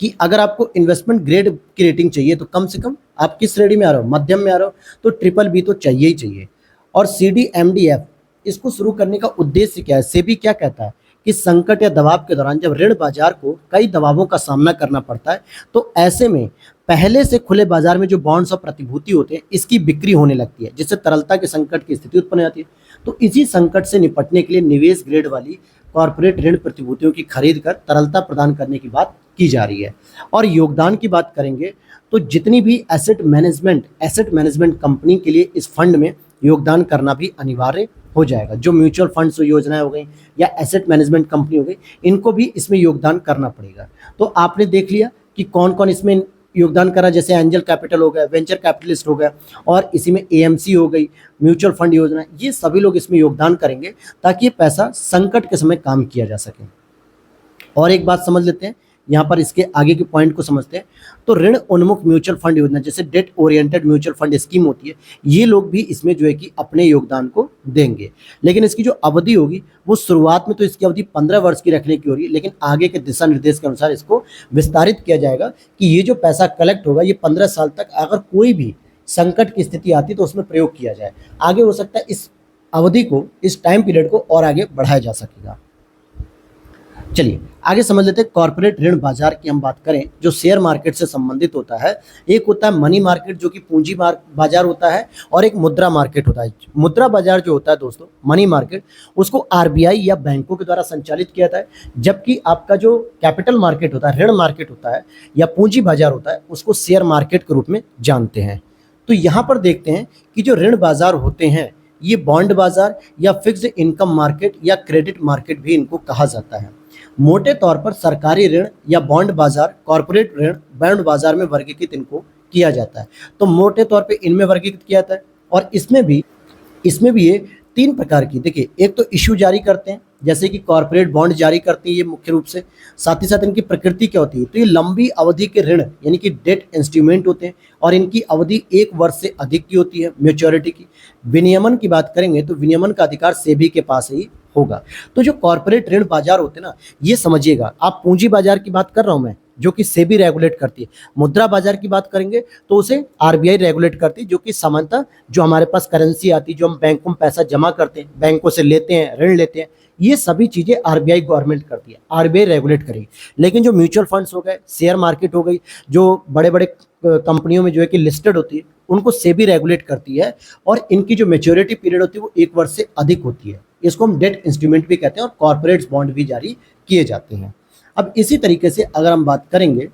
कि अगर आपको इन्वेस्टमेंट ग्रेड की रेटिंग चाहिए तो कम से कम आप किस श्रेणी में आ रहे हो, मध्यम में आ रहे हो, तो BBB तो चाहिए ही चाहिए। और CDMDF, इसको शुरू करने का उद्देश्य क्या है? सेबी क्या कहता है कि संकट या दबाव के दौरान जब ऋण बाजार को कई दबावों का सामना करना पड़ता है तो ऐसे में पहले से खुले बाजार में जो बॉन्ड्स और प्रतिभूति होते हैं इसकी बिक्री होने लगती है, जिससे तरलता के संकट की स्थिति उत्पन्न हो जाती है। तो इसी संकट से निपटने के लिए निवेश ग्रेड वाली कॉर्पोरेट ऋण प्रतिभूतियों की खरीद कर तरलता प्रदान करने की बात की जा रही है। और योगदान की बात करेंगे तो जितनी भी एसेट मैनेजमेंट कंपनी के लिए इस फंड में योगदान करना भी अनिवार्य हो जाएगा। जो म्यूचुअल फंड्स योजनाएं हो गई या एसेट मैनेजमेंट कंपनी हो गई, इनको भी इसमें योगदान करना पड़ेगा। तो आपने देख लिया कि कौन कौन इसमें योगदान करा, जैसे एंजल कैपिटल हो गया, वेंचर कैपिटलिस्ट हो गया, और इसी में AMC हो गई, म्यूचुअल फंड योजना, ये सभी लोग इसमें योगदान करेंगे ताकि ये पैसा संकट के समय काम किया जा सके। और एक बात समझ लेते हैं, यहाँ पर इसके आगे के पॉइंट को समझते हैं। तो ऋण उन्मुख म्यूचुअल फंड योजना, जैसे date oriented mutual fund scheme होती है, ये लोग भी इसमें जो है कि अपने योगदान को देंगे। लेकिन इसकी जो अवधि होगी वो शुरुआत में तो इसकी अवधि 15 वर्ष की रखने की हो रही है, लेकिन आगे के दिशा निर्देश के अनुसार इसको विस्तारित किया जाएगा कि ये जो पैसा कलेक्ट होगा ये 15 साल तक अगर कोई भी संकट की स्थिति आती तो उसमें प्रयोग किया जाए। आगे हो सकता है इस अवधि को, इस टाइम पीरियड को और आगे बढ़ाया जा सकेगा। चलिए आगे समझ लेते हैं कॉर्पोरेट ऋण बाजार की हम बात करें जो शेयर मार्केट से संबंधित होता है। एक होता है मनी मार्केट जो कि पूंजी बाजार होता है, और एक मुद्रा मार्केट होता है। मुद्रा बाजार जो होता है दोस्तों, मनी मार्केट, उसको RBI या बैंकों के द्वारा संचालित किया जाता है, जबकि आपका जो कैपिटल मार्केट होता है, ऋण मार्केट होता है या पूंजी बाजार होता है, उसको शेयर मार्केट के रूप में जानते हैं। तो यहाँ पर देखते हैं कि जो ऋण बाजार होते हैं ये बॉन्ड बाजार या फिक्स्ड इनकम मार्केट या क्रेडिट मार्केट भी इनको कहा जाता है। मोटे तौर पर सरकारी ऋण या बॉन्ड बाजार, कॉर्पोरेट ऋण बॉन्ड बाजार में वर्गीकृत इनको किया जाता है। तो मोटे तौर पे इनमें वर्गीकृत किया जाता है। और इसमें भी ये 3 प्रकार की, देखिए, एक तो इश्यू जारी करते हैं, जैसे कि कॉर्पोरेट बॉन्ड जारी करती है ये मुख्य रूप से। साथ ही साथ इनकी प्रकृति क्या होती है, तो ये लंबी अवधि के ऋण यानी कि डेट इंस्ट्रूमेंट होते हैं, और इनकी अवधि 1 वर्ष से अधिक की होती है मैच्योरिटी की। विनियमन की बात करेंगे तो विनियमन का अधिकार सेबी के पास ही होगा। तो जो कॉर्पोरेट ऋण बाजार होते हैं ना, ये समझिएगा, आप पूंजी बाजार की बात कर रहा हूं मैं, जो कि सेबी रेगुलेट करती है। मुद्रा बाजार की बात करेंगे तो उसे RBI रेगुलेट करती है, जो कि सामान्यतः जो हमारे पास करेंसी आती है, जो हम बैंकों में पैसा जमा करते हैं, बैंकों से लेते हैं, ऋण लेते हैं, ये सभी चीजें RBI गवर्नमेंट करती है, RBI रेगुलेट करेगी। लेकिन जो म्यूचुअल फंड्स हो गए, शेयर मार्केट हो गई, जो बड़े बड़े कंपनियों में जो है कि लिस्टेड होती है, उनको सेबी रेगुलेट करती है, और इनकी जो मैच्योरिटी पीरियड होती है वो 1 वर्ष से अधिक होती है। इसको हम डेट इंस्ट्रूमेंट भी कहते हैं, और कॉर्पोरेट बॉन्ड भी जारी किए जाते हैं। अब इसी तरीके से अगर हम बात करेंगे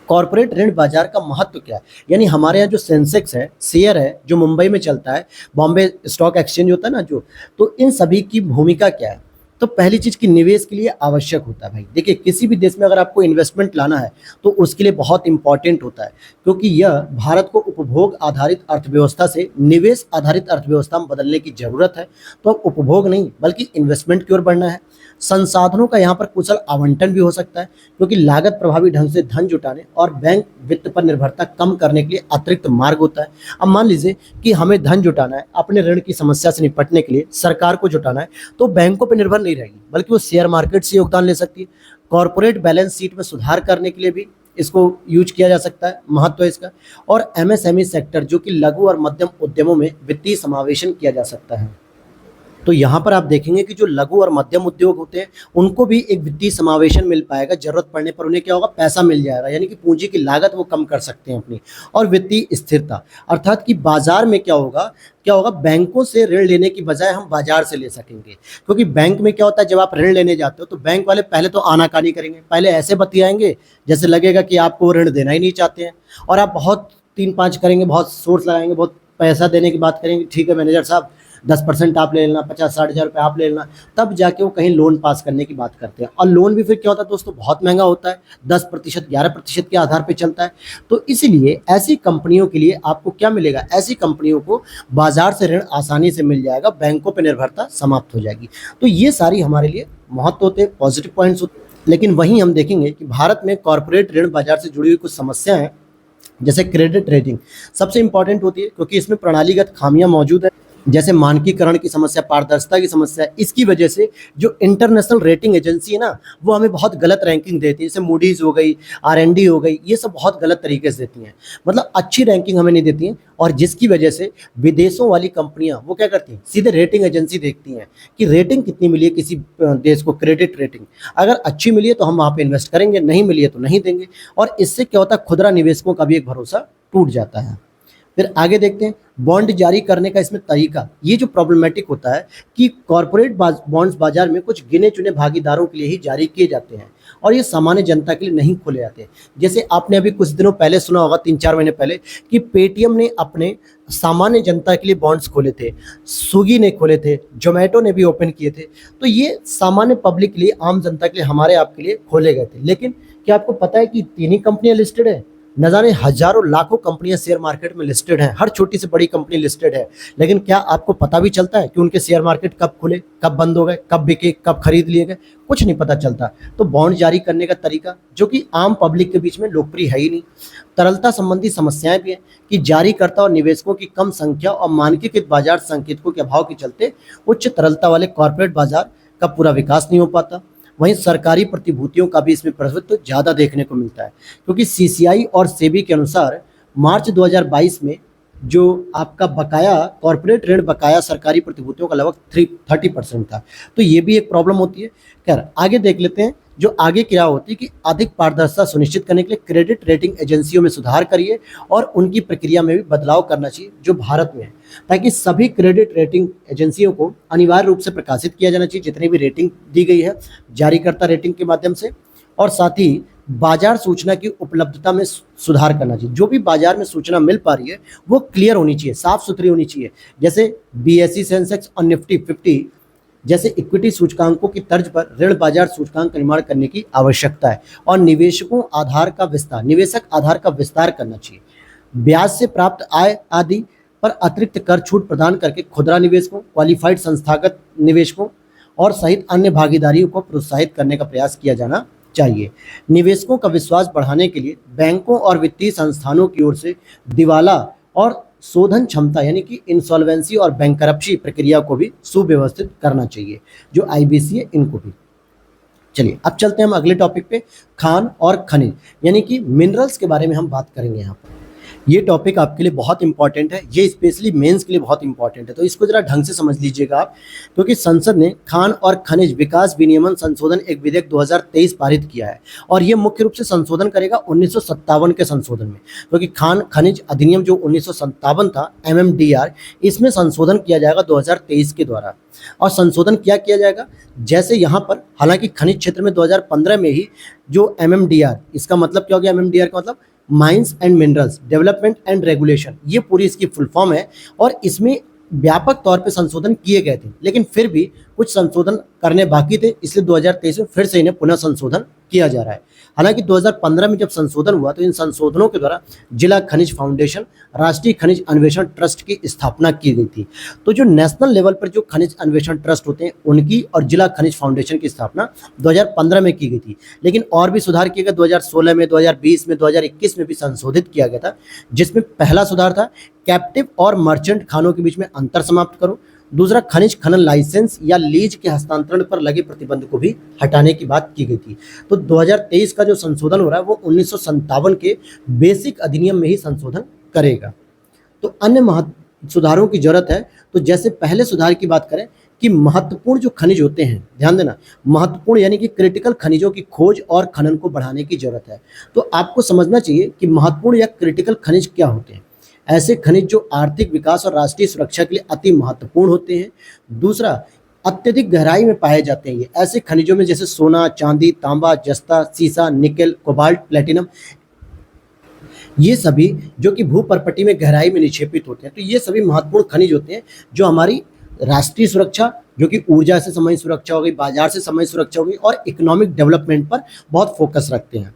कॉर्पोरेट ऋण बाजार का महत्व क्या है, यानी हमारे यहाँ जो सेंसेक्स है, शेयर है, जो मुंबई में चलता है, बॉम्बे स्टॉक एक्सचेंज होता है ना जो, तो इन सभी की भूमिका क्या है। तो पहली चीज़ कि निवेश के लिए आवश्यक होता है भाई। देखिए किसी भी देश में अगर आपको इन्वेस्टमेंट लाना है तो उसके लिए बहुत इंपॉर्टेंट होता है, क्योंकि यह भारत को उपभोग आधारित अर्थव्यवस्था से निवेश आधारित अर्थव्यवस्था में बदलने की ज़रूरत है। तो अब उपभोग नहीं बल्कि इन्वेस्टमेंट की ओर बढ़ना है। संसाधनों का यहाँ पर कुशल आवंटन भी हो सकता है, क्योंकि लागत प्रभावी ढंग से धन जुटाने और बैंक वित्त पर निर्भरता कम करने के लिए अतिरिक्त मार्ग होता है। अब मान लीजिए कि हमें धन जुटाना है, अपने ऋण की समस्या से निपटने के लिए सरकार को जुटाना है, तो बैंकों पर निर्भर नहीं रहेगी बल्कि वो शेयर मार्केट से योगदान ले सकती है। कॉर्पोरेट बैलेंस शीट में सुधार करने के लिए भी इसको यूज किया जा सकता है, महत्व है इसका। और एमएसएमई सेक्टर जो कि लघु और मध्यम उद्यमों में वित्तीय समावेशन किया जा सकता है। तो यहाँ पर आप देखेंगे कि जो लघु और मध्यम उद्योग होते हैं उनको भी एक वित्तीय समावेशन मिल पाएगा। जरूरत पड़ने पर उन्हें क्या होगा, पैसा मिल जाएगा, यानी कि पूंजी की लागत वो कम कर सकते हैं अपनी। और वित्तीय स्थिरता अर्थात कि बाजार में क्या होगा बैंकों से ऋण लेने की बजाय हम बाजार से ले सकेंगे। क्योंकि बैंक में क्या होता है, जब आप ऋण लेने जाते हो तो बैंक वाले पहले तो आनाकानी करेंगे, पहले ऐसे बतियाएंगे जैसे लगेगा कि आपको ऋण देना ही नहीं चाहते हैं, और आप बहुत 3-5 करेंगे, बहुत सोर्स लगाएंगे, बहुत पैसा देने की बात करेंगे, ठीक है मैनेजर साहब 10% आप ले लेना, 50-60 हज़ार रुपये आप ले लेना, तब जाके वो कहीं लोन पास करने की बात करते हैं। और लोन भी फिर क्या होता है दोस्तों, बहुत महंगा होता है, 10% 11% के आधार पे चलता है। तो इसलिए ऐसी कंपनियों के लिए आपको क्या मिलेगा, ऐसी कंपनियों को बाजार से ऋण आसानी से मिल जाएगा, बैंकों पर निर्भरता समाप्त हो जाएगी। तो ये सारी हमारे लिए महत्व होते हैं, पॉजिटिव पॉइंट्स होते हैं। लेकिन वहीं हम देखेंगे कि भारत में कॉर्पोरेट ऋण बाजार से जुड़ी हुई कुछ समस्याएं हैं, जैसे क्रेडिट रेटिंग सबसे इंपॉर्टेंट होती है, क्योंकि इसमें प्रणालीगत खामियां मौजूद है, जैसे मानकीकरण की समस्या, पारदर्शिता की समस्या। इसकी वजह से जो इंटरनेशनल रेटिंग एजेंसी है ना, वो हमें बहुत गलत रैंकिंग देती है, जैसे मूडीज हो गई, आरएनडी हो गई, ये सब बहुत गलत तरीके से देती हैं, मतलब अच्छी रैंकिंग हमें नहीं देती हैं। और जिसकी वजह से विदेशों वाली कंपनियां वो क्या करती हैं, सीधे रेटिंग एजेंसी देखती हैं कि रेटिंग कितनी मिली है किसी देश को, क्रेडिट रेटिंग अगर अच्छी मिली है तो हम वहाँ पे इन्वेस्ट करेंगे, नहीं मिली है तो नहीं देंगे। और इससे क्या होता है, खुदरा निवेशकों का भी एक भरोसा टूट जाता है। फिर आगे देखते हैं बॉन्ड जारी करने का इसमें तरीका। ये जो प्रॉब्लमेटिक होता है कि कॉर्पोरेट बॉन्ड्स बाजार में कुछ गिने चुने भागीदारों के लिए ही जारी किए जाते हैं और ये सामान्य जनता के लिए नहीं खोले जाते। जैसे आपने अभी कुछ दिनों पहले सुना होगा, 3-4 महीने पहले, कि पेटीएम ने अपने सामान्य जनता के लिए बॉन्ड्स खोले थे, स्विगी ने खोले थे, जोमेटो ने भी ओपन किए थे। तो ये सामान्य पब्लिक के लिए, आम जनता के लिए, हमारे आपके लिए खोले गए थे। लेकिन क्या आपको पता है कि 3 ही कंपनियां लिस्टेड है? न जाने हजारों लाखों कंपनियां शेयर मार्केट में लिस्टेड हैं, हर छोटी से बड़ी कंपनी लिस्टेड है। लेकिन क्या आपको पता भी चलता है कि उनके शेयर मार्केट कब खुले, कब बंद हो गए, कब बिके, कब खरीद लिए गए? कुछ नहीं पता चलता। तो बॉन्ड जारी करने का तरीका जो कि आम पब्लिक के बीच में लोकप्रिय है ही नहीं। तरलता संबंधी समस्याएं भी हैं कि जारीकर्ता और निवेशकों की कम संख्या और मानकीकृत बाजार संकेतकों के अभाव के चलते उच्च तरलता वाले कॉर्पोरेट बाजार का पूरा विकास नहीं हो पाता। वहीं सरकारी प्रतिभूतियों का भी इसमें प्रभुत्व ज़्यादा देखने को मिलता है, क्योंकि सीसीआई और सेबी के अनुसार मार्च 2022 में जो आपका बकाया, कॉर्पोरेट ऋण बकाया सरकारी प्रतिभूतियों का लगभग 30% था। तो ये भी एक प्रॉब्लम होती है। खैर आगे देख लेते हैं, जो आगे क्या होती है कि अधिक पारदर्शिता सुनिश्चित करने के लिए क्रेडिट रेटिंग एजेंसियों में सुधार करिए और उनकी प्रक्रिया में भी बदलाव करना चाहिए जो भारत में है, ताकि सभी क्रेडिट रेटिंग एजेंसियों को अनिवार्य रूप से प्रकाशित किया जाना चाहिए जितनी भी रेटिंग दी गई है जारीकर्ता रेटिंग के माध्यम से। और साथ ही बाजार सूचना की उपलब्धता में सुधार करना चाहिए। जो भी बाजार में सूचना मिल पा रही है वो क्लियर होनी चाहिए, साफ सुथरी होनी चाहिए। जैसे बीएसई सेंसेक्स और निफ्टी 50 जैसे इक्विटी सूचकांकों की तर्ज पर ऋण बाजार सूचकांक का निर्माण करने की आवश्यकता है। और निवेशक आधार का विस्तार करना चाहिए। ब्याज से प्राप्त आय आदि पर अतिरिक्त कर छूट प्रदान करके खुदरा निवेशकों, क्वालिफाइड संस्थागत निवेशकों और सहित अन्य भागीदारियों को प्रोत्साहित करने का प्रयास किया जाना चाहिए। निवेशकों का विश्वास बढ़ाने के लिए बैंकों और वित्तीय संस्थानों की ओर से दिवाला और शोधन क्षमता यानी कि इंसॉल्वेंसी और बैंकरप्सी प्रक्रिया को भी सुव्यवस्थित करना चाहिए, जो आईबीसी है इनको भी। चलिए अब चलते हैं हम अगले टॉपिक पे, खान और खनिज यानी कि मिनरल्स के बारे में हम बात करेंगे यहाँ पर। ये टॉपिक आपके लिए बहुत इंपॉर्टेंट है, ये स्पेशली मेंस के लिए बहुत इंपॉर्टेंट है, तो इसको जरा ढंग से समझ लीजिएगा आप। क्योंकि संसद ने खान और खनिज विकास विनियमन संशोधन एक विधेयक 2023 पारित किया है और ये मुख्य रूप से संशोधन करेगा 1957 के संशोधन में। क्योंकि खान खनिज अधिनियम जो 1957 था MMDR, इसमें संशोधन किया जाएगा 2023 के द्वारा। और संशोधन क्या किया जाएगा, जैसे यहाँ पर हालांकि खनिज क्षेत्र में 2015 में ही जो MMDR, इसका मतलब क्या हो गया, MMDR का मतलब mines and minerals development and regulation, ये पूरी इसकी फुल फॉर्म है। और इसमें व्यापक तौर पे संशोधन किए गए थे, लेकिन फिर भी कुछ संशोधन करने बाकी थे, इसलिए 2023 में फिर से इन्हें पुनः संशोधन किया जा रहा है। हालांकि 2015 में जब संशोधन हुआ तो इन संशोधनों के द्वारा जिला खनिज फाउंडेशन, राष्ट्रीय खनिज अन्वेषण ट्रस्ट की स्थापना की गई थी। तो जो नेशनल लेवल पर जो खनिज अन्वेषण ट्रस्ट होते हैं उनकी और जिला खनिज फाउंडेशन की स्थापना 2015 में की गई थी। लेकिन और भी सुधार किए गए 2016 में, 2020 में, 2021 में भी संशोधित किया गया था, जिसमें पहला सुधार था कैप्टिव और मर्चेंट खानों के बीच में अंतर समाप्त करो। दूसरा, खनिज खनन लाइसेंस या लीज के हस्तांतरण पर लगे प्रतिबंध को भी हटाने की बात की गई थी। तो 2023 का जो संशोधन हो रहा है वो 1957 के बेसिक अधिनियम में ही संशोधन करेगा। तो अन्य सुधारों की जरूरत है। तो जैसे पहले सुधार की बात करें कि महत्वपूर्ण जो खनिज होते हैं, ध्यान देना, महत्वपूर्ण यानी कि क्रिटिकल खनिजों की खोज और खनन को बढ़ाने की जरूरत है। तो आपको समझना चाहिए कि महत्वपूर्ण या क्रिटिकल खनिज क्या होते हैं। ऐसे खनिज जो आर्थिक विकास और राष्ट्रीय सुरक्षा के लिए अति महत्वपूर्ण होते हैं। दूसरा, अत्यधिक गहराई में पाए जाते हैं। ये ऐसे खनिजों में जैसे सोना, चांदी, तांबा, जस्ता, सीसा, निकेल, कोबाल्ट, प्लेटिनम, ये सभी जो कि भूपर्पटी में गहराई में निक्षेपित होते हैं। तो ये सभी महत्वपूर्ण खनिज होते हैं जो हमारी राष्ट्रीय सुरक्षा, जो कि ऊर्जा से संबंधित सुरक्षा हो गई, बाजार से संबंधित सुरक्षा हो गई, और इकोनॉमिक डेवलपमेंट पर बहुत फोकस रखते हैं।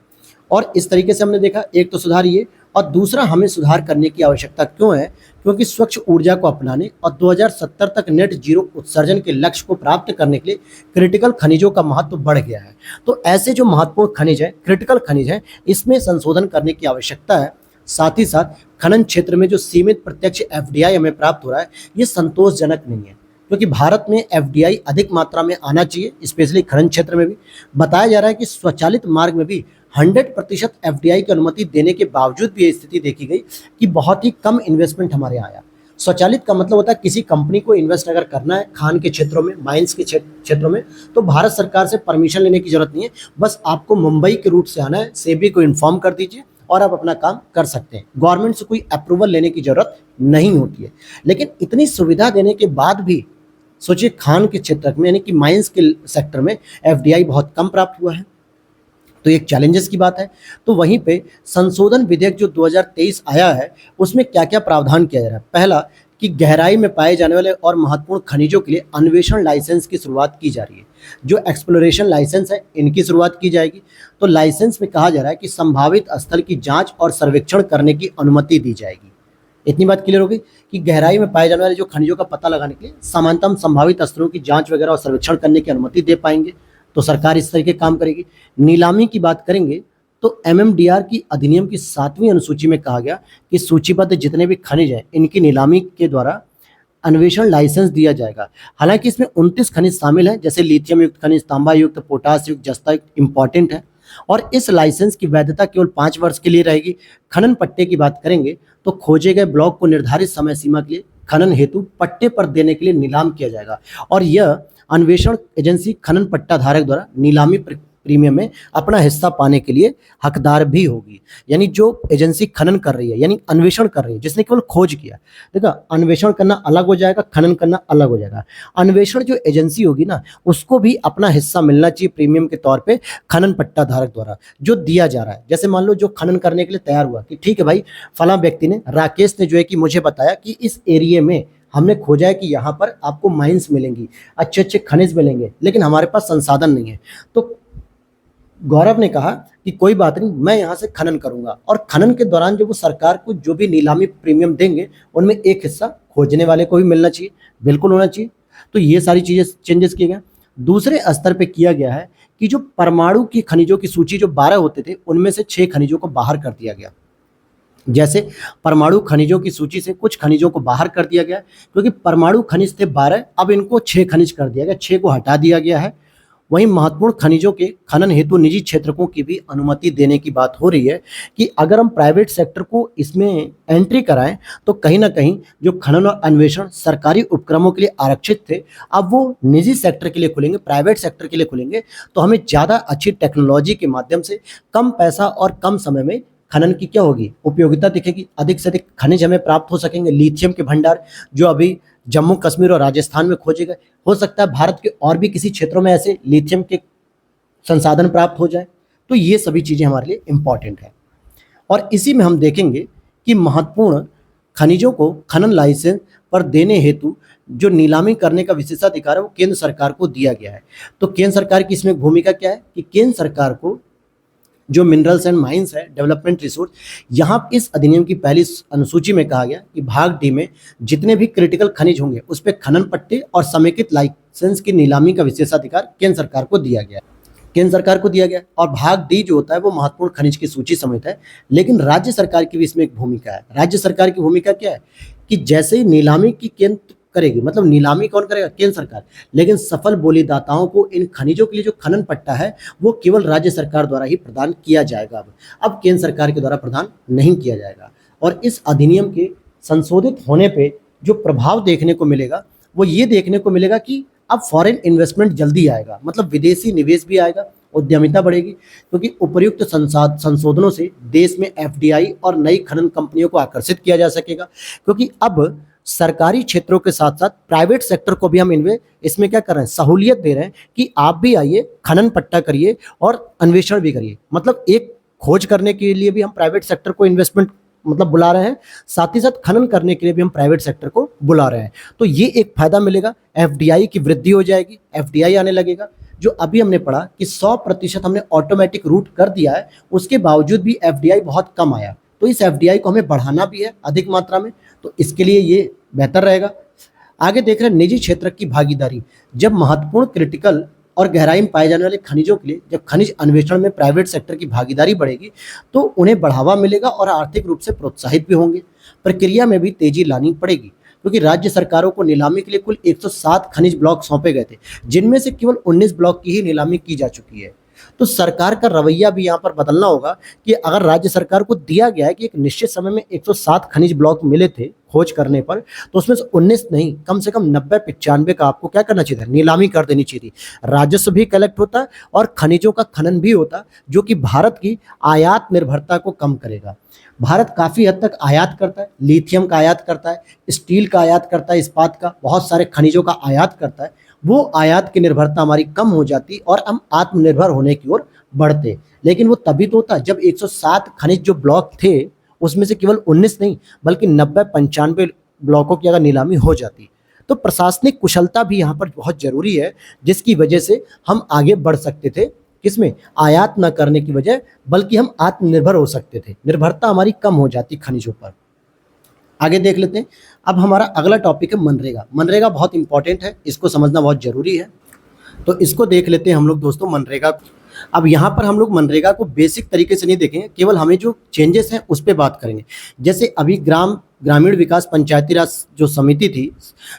और इस तरीके से हमने देखा, एक तो सुधार ये, और दूसरा हमें सुधार करने की आवश्यकता क्यों है, क्योंकि स्वच्छ ऊर्जा को अपनाने और 2070 तक नेट जीरो उत्सर्जन के लक्ष्य को प्राप्त करने के लिए क्रिटिकल खनिजों का महत्व बढ़ गया है। तो ऐसे जो महत्वपूर्ण खनिज है, क्रिटिकल खनिज है, इसमें संशोधन करने की आवश्यकता है। साथ ही साथ खनन क्षेत्र में जो सीमित प्रत्यक्ष एफडीआई हमें प्राप्त हो रहा है, ये संतोषजनक नहीं है, क्योंकि भारत में एफडीआई अधिक मात्रा में आना चाहिए, स्पेशली खनन क्षेत्र में भी। बताया जा रहा है कि स्वचालित मार्ग में भी 100% एफडीआई की अनुमति देने के बावजूद भी ये स्थिति देखी गई कि बहुत ही कम इन्वेस्टमेंट हमारे यहाँ आया। स्वचालित का मतलब होता है किसी कंपनी को इन्वेस्ट अगर करना है खान के क्षेत्रों में, माइंस के क्षेत्रों में, तो भारत सरकार से परमिशन लेने की जरूरत नहीं है। बस आपको मुंबई के रूट से आना है, सेबी को इन्फॉर्म कर दीजिए और आप अपना काम कर सकते हैं। गवर्नमेंट से कोई अप्रूवल लेने की जरूरत नहीं होती है। लेकिन इतनी सुविधा देने के बाद भी सोचिए, खान के क्षेत्र में यानी कि माइंस के सेक्टर में एफडीआई बहुत कम प्राप्त हुआ है। तो एक चैलेंजेस की बात है। तो वहीं पे संशोधन विधेयक जो 2023 आया है, उसमें क्या क्या प्रावधान किया जा रहा है। पहला, कि गहराई में पाए जाने वाले और महत्वपूर्ण खनिजों के लिए अन्वेषण लाइसेंस की शुरुआत की जा रही है। जो एक्सप्लोरेशन लाइसेंस है, इनकी शुरुआत की जाएगी। तो लाइसेंस में कहा जा रहा है कि संभावित स्थल की जांच और सर्वेक्षण करने की अनुमति दी जाएगी। इतनी बात क्लियर हो गई कि गहराई में पाए जाने वाले जो खनिजों का पता लगाने के लिए सामान्यतम संभावित स्थलों की जांच वगैरह और सर्वेक्षण करने की अनुमति दे पाएंगे। तो सरकार इस तरीके काम करेगी। नीलामी की बात करेंगे तो एमएमडीआर की अधिनियम की 7वीं अनुसूची में कहा गया कि सूचीबद्ध जितने भी खनिज हैं, इनकी नीलामी के द्वारा अन्वेषण लाइसेंस दिया जाएगा। हालांकि इसमें 29 खनिज शामिल हैं, जैसे लिथियम युक्त खनिज, तांबा युक्त, पोटास युक्त, जस्ता युक्त इंपॉर्टेंट है। और इस लाइसेंस की वैधता केवल 5 वर्ष के लिए रहेगी। खनन पट्टे की बात करेंगे तो खोजे गए ब्लॉक को निर्धारित समय सीमा के लिए खनन हेतु पट्टे पर देने के लिए नीलाम किया जाएगा। और यह अन्वेषण एजेंसी खनन पट्टा धारक द्वारा नीलामी प्रीमियम में अपना हिस्सा पाने के लिए हकदार भी होगी। यानी जो एजेंसी खनन कर रही है, यानी अन्वेषण कर रही है, जिसने केवल खोज किया, देखा, अन्वेषण करना अलग हो जाएगा, खनन करना अलग हो जाएगा। अन्वेषण जो एजेंसी होगी ना, उसको भी अपना हिस्सा मिलना चाहिए प्रीमियम के तौर पे खनन पट्टा धारक द्वारा जो दिया जा रहा है। जैसे मान लो जो खनन करने के लिए तैयार हुआ कि ठीक है भाई, फला व्यक्ति ने, राकेश ने जो है कि मुझे बताया कि इस एरिया में हमने खोजा है कि यहाँ पर आपको माइंस मिलेंगी, अच्छे अच्छे खनिज मिलेंगे, लेकिन हमारे पास संसाधन नहीं है। तो गौरव ने कहा कि कोई बात नहीं, मैं यहाँ से खनन करूंगा। और खनन के दौरान जो वो सरकार को जो भी नीलामी प्रीमियम देंगे, उनमें एक हिस्सा खोजने वाले को भी मिलना चाहिए, बिल्कुल होना चाहिए। तो ये सारी चीजें चेंजेस किए गए। दूसरे स्तर पे किया गया है कि जो परमाणु की खनिजों की सूची जो 12 होते थे, उनमें से 6 खनिजों को बाहर कर दिया गया। जैसे परमाणु खनिजों की सूची से कुछ खनिजों को बाहर कर दिया गया, क्योंकि परमाणु खनिज थे 12, अब इनको 6 खनिज कर दिया गया, 6 को हटा दिया गया है। वहीं महत्वपूर्ण खनिजों के खनन हेतु निजी क्षेत्रकों की भी अनुमति देने की बात हो रही है कि अगर हम प्राइवेट सेक्टर को इसमें एंट्री कराएं तो कहीं ना कहीं जो खनन और अन्वेषण सरकारी उपक्रमों के लिए आरक्षित थे, अब वो निजी सेक्टर के लिए खुलेंगे, प्राइवेट सेक्टर के लिए खुलेंगे। तो हमें ज़्यादा अच्छी टेक्नोलॉजी के माध्यम से कम पैसा और कम समय में खनन की क्या होगी, उपयोगिता दिखेगी। अधिक से अधिक खनिज हमें प्राप्त हो सकेंगे। लिथियम के भंडार जो अभी जम्मू कश्मीर और राजस्थान में खोजे गए, हो सकता है भारत के और भी किसी क्षेत्रों में ऐसे लिथियम के संसाधन प्राप्त हो जाए। तो ये सभी चीज़ें हमारे लिए इम्पॉर्टेंट है। और इसी में हम देखेंगे कि महत्वपूर्ण खनिजों को खनन लाइसेंस पर देने हेतु जो नीलामी करने का विशेषाधिकार है वो केंद्र सरकार को दिया गया है। तो केंद्र सरकार की इसमें भूमिका क्या है कि केंद्र सरकार को जो मिनरल्स एंड माइंस है, डेवलपमेंट रिसोर्स, यहाँ इस अधिनियम की पहली अनुसूची में कहा गया कि भाग डी में जितने भी क्रिटिकल खनिज होंगे उस पर खनन पट्टे और समेकित लाइसेंस की नीलामी का विशेषाधिकार केंद्र सरकार को दिया गया है। केंद्र सरकार को दिया गया और भाग डी जो होता है वो महत्वपूर्ण खनिज की सूची समेत है। लेकिन राज्य सरकार की भी इसमें एक भूमिका है। राज्य सरकार की भूमिका क्या है कि जैसे ही नीलामी की केंद्र करेगी, मतलब नीलामी कौन करेगा? केंद्र सरकार। लेकिन सफल बोलीदाताओं को इन खनिजों के लिए जो खनन पट्टा है वो केवल राज्य सरकार द्वारा ही प्रदान किया जाएगा। अब केंद्र सरकार के द्वारा प्रदान नहीं किया जाएगा। और इस अधिनियम के संशोधित होने पे जो प्रभाव देखने को मिलेगा वो ये देखने को मिलेगा कि अब फॉरेन इन्वेस्टमेंट जल्दी आएगा, मतलब विदेशी निवेश भी आएगा, उद्यमिता बढ़ेगी, क्योंकि उपर्युक्त संशोधनों से देश में एफडीआई और नई खनन कंपनियों को आकर्षित किया जा सकेगा। क्योंकि अब सरकारी क्षेत्रों के साथ साथ प्राइवेट सेक्टर को भी हम इसमें क्या कर रहे हैं? सहूलियत दे रहे हैं कि आप भी आइए, खनन पट्टा करिए और अन्वेषण भी करिए। मतलब एक खोज करने के लिए भी हम प्राइवेट सेक्टर को इन्वेस्टमेंट मतलब बुला रहे हैं, साथ ही साथ खनन करने के लिए भी हम प्राइवेट सेक्टर को बुला रहे हैं। तो ये एक फायदा मिलेगा, एफडीआई की वृद्धि हो जाएगी, एफडीआई आने लगेगा। जो अभी हमने पढ़ा कि 100% हमने ऑटोमेटिक रूट कर दिया है, उसके बावजूद भी एफडीआई बहुत कम आया। तो इस एफडीआई को हमें बढ़ाना भी है अधिक मात्रा में, तो इसके लिए ये बेहतर रहेगा। आगे देख रहे हैं निजी क्षेत्र की भागीदारी। जब महत्वपूर्ण क्रिटिकल और गहराई में पाए जाने वाले खनिजों के लिए जब खनिज अन्वेषण में प्राइवेट सेक्टर की भागीदारी बढ़ेगी तो उन्हें बढ़ावा मिलेगा और आर्थिक रूप से प्रोत्साहित भी होंगे। प्रक्रिया में भी तेजी लानी पड़ेगी, क्योंकि राज्य सरकारों को नीलामी के लिए कुल 107 खनिज ब्लॉक सौंपे गए थे, जिनमें से केवल 19 ब्लॉक की ही नीलामी की जा चुकी है। तो सरकार का रवैया भी यहाँ पर बदलना होगा कि अगर राज्य सरकार को दिया गया है कि एक निश्चित समय में 107 खनिज ब्लॉक मिले थे खोज करने पर, तो उसमें से 19 नहीं, कम से कम 90-95 का आपको क्या करना चाहिए था? नीलामी कर देनी चाहिए थी। राजस्व भी कलेक्ट होता और खनिजों का खनन भी होता, जो कि भारत की आयात निर्भरता को कम करेगा। भारत काफ़ी हद तक आयात करता है, लिथियम का आयात करता है, स्टील का आयात करता है, इस्पात का, बहुत सारे खनिजों का आयात करता है। वो आयात की निर्भरता हमारी कम हो जाती और हम आत्मनिर्भर होने की ओर बढ़ते। लेकिन वो तभी तो होता जब 107 खनिज जो ब्लॉक थे उसमें से केवल 19 नहीं बल्कि 90-95 ब्लॉकों की अगर नीलामी हो जाती। तो प्रशासनिक कुशलता भी यहाँ पर बहुत जरूरी है, जिसकी वजह से हम आगे बढ़ सकते थे। किसमें? आयात न करने की वजह, बल्कि हम आत्मनिर्भर हो सकते थे, निर्भरता हमारी कम हो जाती खनिजों पर। आगे देख लेते हैं। अब हमारा अगला टॉपिक है मनरेगा। मनरेगा बहुत इंपॉर्टेंट है, इसको समझना बहुत जरूरी है। तो इसको देख लेते हैं हम लोग दोस्तों, मनरेगा। अब यहाँ पर हम लोग मनरेगा को बेसिक तरीके से नहीं देखेंगे, केवल हमें जो चेंजेस हैं उस पर बात करेंगे। जैसे अभी ग्रामीण विकास पंचायती राज जो समिति थी,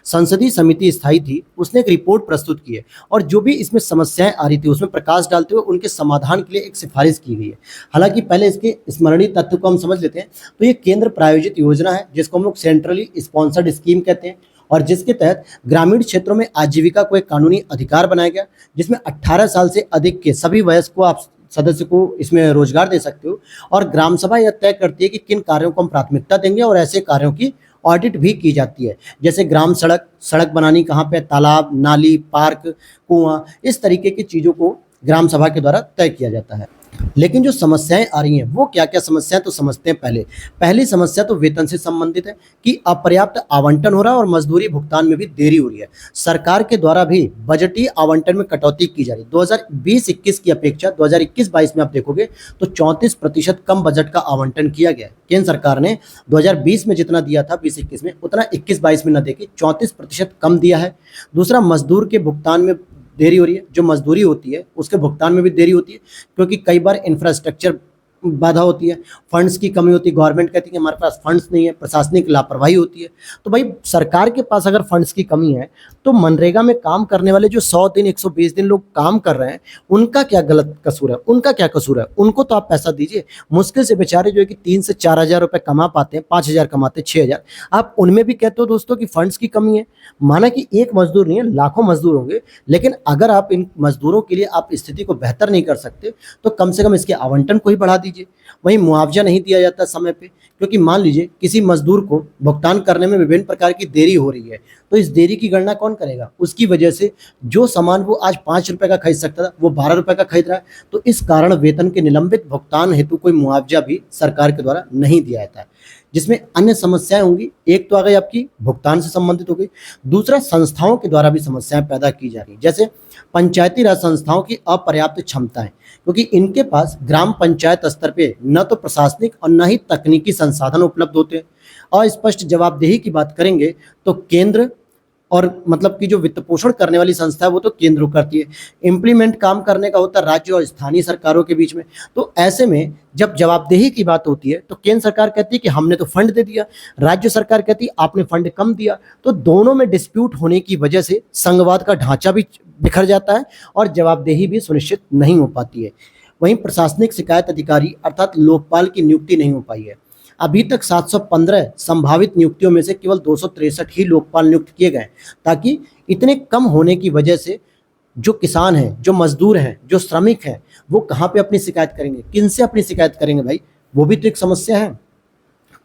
संसदीय समिति स्थायी थी, उसने एक रिपोर्ट प्रस्तुत की है और जो भी इसमें समस्याएं आ रही थी उसमें प्रकाश डालते हुए उनके समाधान के लिए एक सिफारिश की गई है। हालांकि पहले इसके स्मरणीय तथ्य को हम समझ लेते हैं। तो ये केंद्र प्रायोजित योजना है, जिसको हम लोग सेंट्रली स्पॉन्सर्ड स्कीम कहते हैं, और जिसके तहत ग्रामीण क्षेत्रों में आजीविका को एक कानूनी अधिकार बनाया गया, जिसमें 18 साल से अधिक के सभी वयस्क को आप सदस्य को इसमें रोजगार दे सकते हो। और ग्राम सभा यह तय करती है कि किन कार्यों को हम प्राथमिकता देंगे और ऐसे कार्यों की ऑडिट भी की जाती है। जैसे ग्राम सड़क बनानी कहाँ पे, तालाब, नाली, पार्क, कुआं, इस तरीके की चीज़ों को ग्राम सभा के द्वारा तय किया जाता है। लेकिन जो समस्याएं आ रही हैं वो क्या क्या समस्याएं, तो समझते हैं। पहली समस्या तो वेतन से संबंधित है कि अपर्याप्त आवंटन हो रहा है और मजदूरी भुगतान में भी देरी हो रही है। सरकार के द्वारा भी बजटीय आवंटन में कटौती की जा रही है। 2020-21 की अपेक्षा 2021-22 में आप देखोगे तो 34% कम बजट का आवंटन किया गया है। केंद्र सरकार ने 2020 में जितना दिया था 20-21 में, उतना 21-22 में न देके 34% कम दिया है। दूसरा, मजदूर के भुगतान में देरी हो रही है। जो मजदूरी होती है उसके भुगतान में भी देरी होती है, क्योंकि कई बार इंफ्रास्ट्रक्चर बाधा होती है, फंड्स की कमी होती है। गवर्नमेंट कहती है हमारे पास फंड्स नहीं है, प्रशासनिक लापरवाही होती है। तो भाई सरकार के पास अगर फंड्स की कमी है तो मनरेगा में काम करने वाले जो 100 दिन 120 दिन लोग काम कर रहे हैं उनका क्या गलत कसूर है, उनका क्या कसूर है? उनको तो आप पैसा दीजिए। मुश्किल से बेचारे जो है कि 3 से 4 हज़ार रुपये कमा पाते हैं, 5 हज़ार कमाते हैं, 6 हज़ार, आप उनमें भी कहते हो दोस्तों कि फंड्स की कमी है। माना कि एक मजदूर नहीं है, लाखों मजदूर होंगे, लेकिन अगर आप इन मजदूरों के लिए आप स्थिति को बेहतर नहीं कर सकते तो कम से कम इसके आवंटन को ही बढ़ा दीजिए। वहीं मुआवजा नहीं दिया जाता समय पे, क्योंकि मान लीजिए किसी मजदूर को भुगतान करने में विभिन्न प्रकार की देरी हो रही है, तो इस देरी की गणना कौन करेगा? उसकी वजह से जो सामान वो आज 5 रुपए का खरीद सकता था वो 12 रुपए का खरीद रहा है। तो इस कारण वेतन के निलंबित भुगतान हेतु कोई मुआवजा भी सरकार के द्वारा नहीं दिया जाता है, जिसमें अन्य समस्याएं होंगी। एक तो आ गई आपकी भुगतान से संबंधित हो गई, दूसरा संस्थाओं के द्वारा भी समस्याएं पैदा की जा रही, जैसे पंचायती राज संस्थाओं की अपर्याप्त क्षमताएं, क्योंकि इनके पास ग्राम पंचायत स्तर पे न तो प्रशासनिक और न ही तकनीकी संसाधन उपलब्ध होते हैं। अस्पष्ट जवाबदेही की बात करेंगे तो केंद्र और मतलब कि जो वित्त पोषण करने वाली संस्था है वो तो केंद्र करती है, इम्प्लीमेंट काम करने का होता है राज्य और स्थानीय सरकारों के बीच में। तो ऐसे में जब जवाबदेही की बात होती है तो केंद्र सरकार कहती है कि हमने तो फंड दे दिया, राज्य सरकार कहती है आपने फंड कम दिया। तो दोनों में डिस्प्यूट होने की वजह से संघवाद का ढांचा भी बिखर जाता है और जवाबदेही भी सुनिश्चित नहीं हो पाती है। वहीं प्रशासनिक शिकायत अधिकारी अर्थात लोकपाल की नियुक्ति नहीं हो पाई है। अभी तक 715 संभावित नियुक्तियों में से केवल 263 ही लोकपाल नियुक्त किए गए, ताकि इतने कम होने की वजह से जो किसान हैं, जो मजदूर हैं, जो श्रमिक हैं, वो कहाँ पे अपनी शिकायत करेंगे, किनसे अपनी शिकायत करेंगे भाई? वो भी तो एक समस्या है।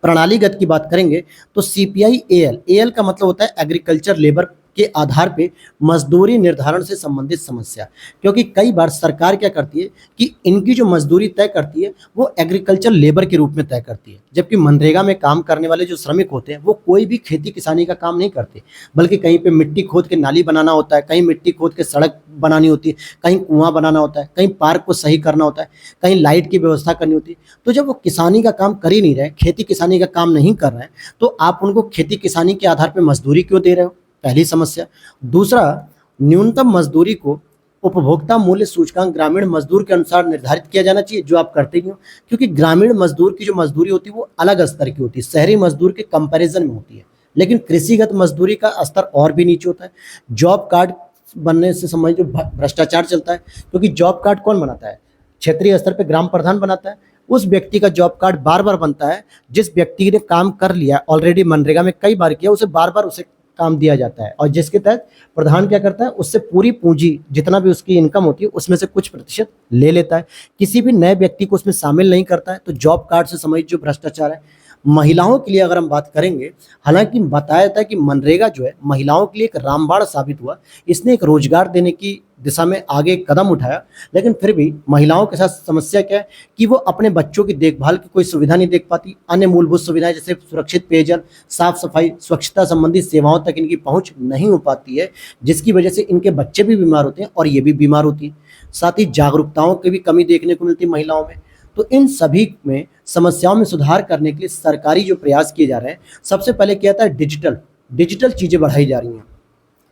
प्रणालीगत की बात करेंगे तो सीपीआई एएल, एएल का मतलब होता है एग्रीकल्चर लेबर के आधार पे मजदूरी निर्धारण से संबंधित समस्या, क्योंकि कई बार सरकार क्या करती है कि इनकी जो मजदूरी तय करती है वो एग्रीकल्चर लेबर के रूप में तय करती है, जबकि मनरेगा में काम करने वाले जो श्रमिक होते हैं वो कोई भी खेती किसानी का काम नहीं करते, बल्कि कहीं पे मिट्टी खोद के नाली बनाना होता है, कहीं मिट्टी खोद के सड़क बनानी होती है, कहीं कुआं बनाना होता है, कहीं पार्क को सही करना होता है, कहीं लाइट की व्यवस्था करनी होती है। तो जब वो किसानी का काम कर ही नहीं रहे, खेती किसानी का काम नहीं कर रहे हैं, तो आप उनको खेती किसानी के आधार पर मजदूरी क्यों दे रहे हो? पहली समस्या। दूसरा, न्यूनतम मजदूरी को उपभोक्ता मूल्य सूचकांक ग्रामीण मजदूर के अनुसार निर्धारित किया जाना चाहिए, जो आप करते नहीं हो, क्योंकि ग्रामीण मजदूर की जो मजदूरी होती है वो अलग स्तर की होती है, शहरी मजदूर के कंपैरिजन में होती है। लेकिन कृषिगत मजदूरी का स्तर और भी नीचे होता है। जॉब कार्ड बनने से संबंधित जो भ्रष्टाचार चलता है, क्योंकि जॉब कार्ड कौन बनाता है? क्षेत्रीय स्तर पर ग्राम प्रधान बनाता है। उस व्यक्ति का जॉब कार्ड बार बार बनता है जिस व्यक्ति ने काम कर लिया ऑलरेडी, मनरेगा में कई बार किया, उसे बार बार उसे काम दिया जाता है, और जिसके तहत प्रधान क्या करता है, उससे पूरी पूंजी जितना भी उसकी इनकम होती है उसमें से कुछ प्रतिशत ले लेता है, किसी भी नए व्यक्ति को उसमें शामिल नहीं करता है। तो जॉब कार्ड से संबंधित जो भ्रष्टाचार है। महिलाओं के लिए अगर हम बात करेंगे, हालांकि बताया जाता है कि मनरेगा जो है महिलाओं के लिए एक रामबाण साबित हुआ, इसने एक रोजगार देने की दिशा में आगे कदम उठाया, लेकिन फिर भी महिलाओं के साथ समस्या क्या है कि वो अपने बच्चों की देखभाल की कोई सुविधा नहीं देख पाती। अन्य मूलभूत सुविधाएं जैसे सुरक्षित पेयजल, साफ सफाई, स्वच्छता संबंधी सेवाओं तक इनकी पहुंच नहीं हो पाती है, जिसकी वजह से इनके बच्चे भी बीमार होते हैं और ये भी बीमार होती हैं। साथ ही जागरूकताओं की भी कमी देखने को मिलती है महिलाओं में। तो इन सभी में समस्याओं में सुधार करने के लिए सरकारी जो प्रयास किए जा रहे हैं, सबसे पहले क्या था, डिजिटल चीज़ें बढ़ाई जा रही हैं,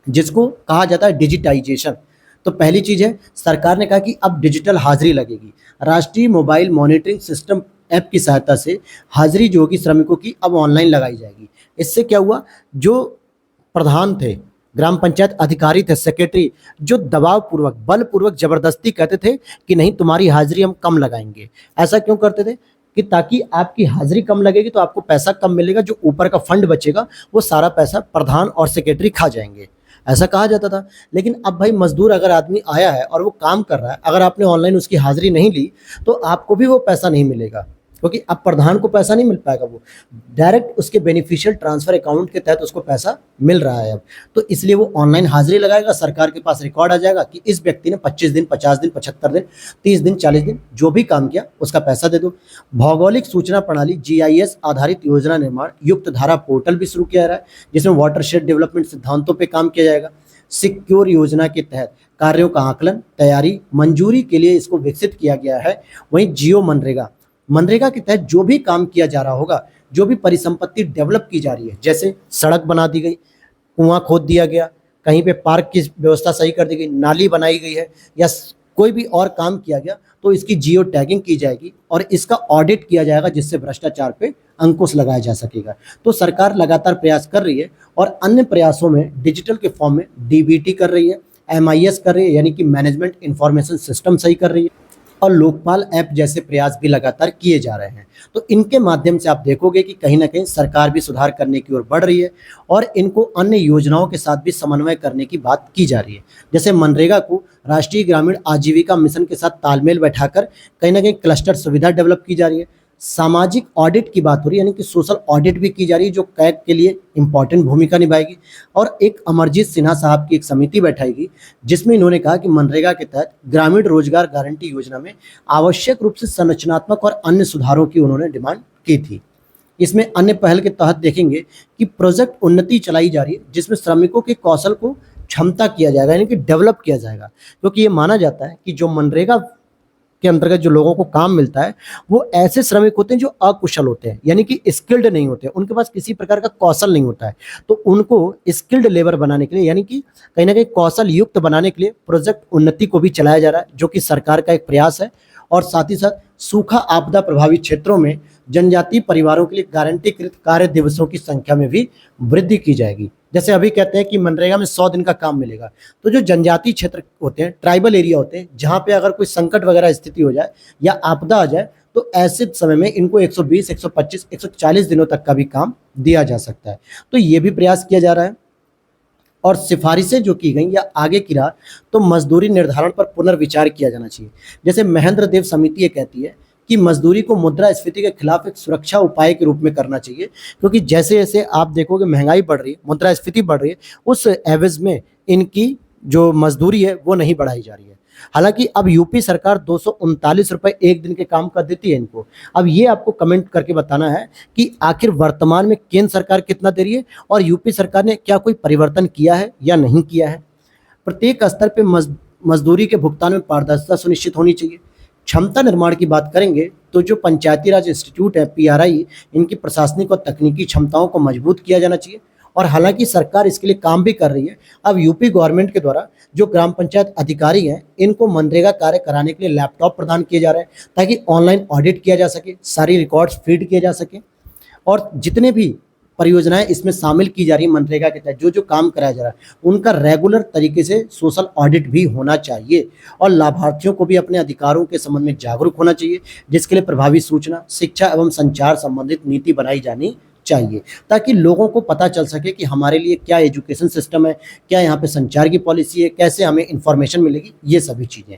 जिसको कहा जाता है डिजिटाइजेशन। तो पहली चीज़ है, सरकार ने कहा कि अब डिजिटल हाजिरी लगेगी। राष्ट्रीय मोबाइल मॉनिटरिंग सिस्टम ऐप की सहायता से हाजिरी जो होगी श्रमिकों की अब ऑनलाइन लगाई जाएगी। इससे क्या हुआ, जो प्रधान थे, ग्राम पंचायत अधिकारी थे, सेक्रेटरी, जो दबाव पूर्वक, बलपूर्वक, जबरदस्ती कहते थे कि नहीं तुम्हारी हाजिरी हम कम लगाएंगे। ऐसा क्यों करते थे? कि ताकि आपकी हाजिरी कम लगेगी तो आपको पैसा कम मिलेगा, जो ऊपर का फंड बचेगा वो सारा पैसा प्रधान और सेक्रेटरी खा जाएंगे, ऐसा कहा जाता था। लेकिन अब भाई मजदूर अगर आदमी आया है और वो काम कर रहा है, अगर आपने ऑनलाइन उसकी हाजिरी नहीं ली तो आपको भी वो पैसा नहीं मिलेगा, क्योंकि अब प्रधान को पैसा नहीं मिल पाएगा, वो डायरेक्ट उसके बेनिफिशियल ट्रांसफर अकाउंट के तहत उसको पैसा मिल रहा है अब। तो इसलिए वो ऑनलाइन हाजिरी लगाएगा, सरकार के पास रिकॉर्ड आ जाएगा कि इस व्यक्ति ने 25 दिन, 50 दिन, 75 दिन, 30 दिन, 40 दिन जो भी काम किया उसका पैसा दे दो। भौगोलिक सूचना प्रणाली GIS आधारित योजना निर्माण युक्त धारा पोर्टल भी शुरू किया जा रहा है, जिसमें वाटरशेड डेवलपमेंट सिद्धांतों पर काम किया जाएगा। सिक्योर योजना के तहत कार्यों का आकलन, तैयारी, मंजूरी के लिए इसको विकसित किया गया है। वहीं जियो मनरेगा के तहत जो भी काम किया जा रहा होगा, जो भी परिसंपत्ति डेवलप की जा रही है, जैसे सड़क बना दी गई, कुआं खोद दिया गया, कहीं पे पार्क की व्यवस्था सही कर दी गई, नाली बनाई गई है, या कोई भी और काम किया गया, तो इसकी जियो टैगिंग की जाएगी और इसका ऑडिट किया जाएगा, जिससे भ्रष्टाचार पे अंकुश लगाया जा सकेगा। तो सरकार लगातार प्रयास कर रही है और अन्य प्रयासों में डिजिटल के फॉर्म में DBT कर रही है, MIS कर रही है, यानी कि मैनेजमेंट इंफॉर्मेशन सिस्टम सही कर रही है, और लोकपाल ऐप जैसे प्रयास भी लगातार किए जा रहे हैं। तो इनके माध्यम से आप देखोगे कि कहीं ना कहीं सरकार भी सुधार करने की ओर बढ़ रही है और इनको अन्य योजनाओं के साथ भी समन्वय करने की बात की जा रही है। जैसे मनरेगा को राष्ट्रीय ग्रामीण आजीविका मिशन के साथ तालमेल बैठाकर कहीं ना कहीं क्लस्टर सुविधा डेवलप की जा रही है। सामाजिक ऑडिट की बात हो रही है, यानी कि सोशल ऑडिट भी की जा रही है, जो कैग के लिए इंपॉर्टेंट भूमिका निभाएगी। और एक अमरजीत सिन्हा साहब की एक समिति बैठाएगी, जिसमें इन्होंने कहा कि मनरेगा के तहत ग्रामीण रोजगार गारंटी योजना में आवश्यक रूप से संरचनात्मक और अन्य सुधारों की उन्होंने डिमांड की थी। इसमें अन्य पहल के तहत देखेंगे कि प्रोजेक्ट उन्नति चलाई जा रही है, जिसमें श्रमिकों के कौशल को क्षमता किया जाएगा, यानी कि डेवलप किया जाएगा। क्योंकि ये माना जाता है कि जो मनरेगा के अंतर्गत जो लोगों को काम मिलता है, वो ऐसे श्रमिक होते हैं जो अकुशल होते हैं, यानी कि स्किल्ड नहीं होते, उनके पास किसी प्रकार का कौशल नहीं होता है। तो उनको स्किल्ड लेबर बनाने के लिए, यानी कि कहीं ना कहीं कौशल युक्त बनाने के लिए प्रोजेक्ट उन्नति को भी चलाया जा रहा है, जो कि सरकार का एक प्रयास है। और साथ ही साथ सूखा आपदा प्रभावित क्षेत्रों में जनजातीय परिवारों के लिए गारंटीकृत कार्य दिवसों की संख्या में भी वृद्धि की जाएगी। जैसे अभी कहते हैं कि मनरेगा में 100 दिन का काम मिलेगा, तो जो जनजातीय क्षेत्र होते हैं, ट्राइबल एरिया होते हैं, जहाँ पे अगर कोई संकट वगैरह स्थिति हो जाए या आपदा आ जाए, तो ऐसे समय में इनको 120, 125, 140 दिनों तक का भी काम दिया जा सकता है। तो ये भी प्रयास किया जा रहा है। और सिफारिशें जो की गई या आगे की रहा, तो मजदूरी निर्धारण पर पुनर्विचार किया जाना चाहिए। जैसे महेंद्र देव समिति ये कहती है कि मजदूरी को मुद्रास्फीति के खिलाफ एक सुरक्षा उपाय के रूप में करना चाहिए, क्योंकि जैसे जैसे आप देखोगे महंगाई बढ़ रही है, मुद्रास्फीति बढ़ रही है, उस एवज में इनकी जो मजदूरी है वो नहीं बढ़ाई जा रही है। हालांकि अब यूपी सरकार 239 रुपए एक दिन के काम का देती है इनको। अब ये आपको कमेंट करके बताना है कि आखिर वर्तमान में केंद्र सरकार कितना दे रही है और यूपी सरकार ने क्या कोई परिवर्तन किया है या नहीं किया है। प्रत्येक स्तर पे मजदूरी के भुगतान में पारदर्शिता सुनिश्चित होनी चाहिए। क्षमता निर्माण की बात करेंगे तो जो पंचायती राज इंस्टीट्यूट है, पीआरआई, इनकी प्रशासनिक और तकनीकी क्षमताओं को मजबूत किया जाना चाहिए। और हालांकि सरकार इसके लिए काम भी कर रही है। अब यूपी गवर्नमेंट के द्वारा जो ग्राम पंचायत अधिकारी हैं, इनको मनरेगा कार्य कराने के लिए लैपटॉप प्रदान किए जा रहे हैं, ताकि ऑनलाइन ऑडिट किया जा सके, सारी रिकॉर्ड्स फीड किए जा सके। और जितने भी परियोजनाएं इसमें शामिल की जा रही है मनरेगा के तहत, जो जो काम कराया जा रहा है, उनका रेगुलर तरीके से सोशल ऑडिट भी होना चाहिए। और लाभार्थियों को भी अपने अधिकारों के संबंध में जागरूक होना चाहिए, जिसके लिए प्रभावी सूचना, शिक्षा एवं संचार संबंधित नीति बनाई जानी चाहिए, ताकि लोगों को पता चल सके कि हमारे लिए क्या एजुकेशन सिस्टम है, क्या यहाँ पे संचार की पॉलिसी है, कैसे हमें इंफॉर्मेशन मिलेगी, ये सभी चीज़ें।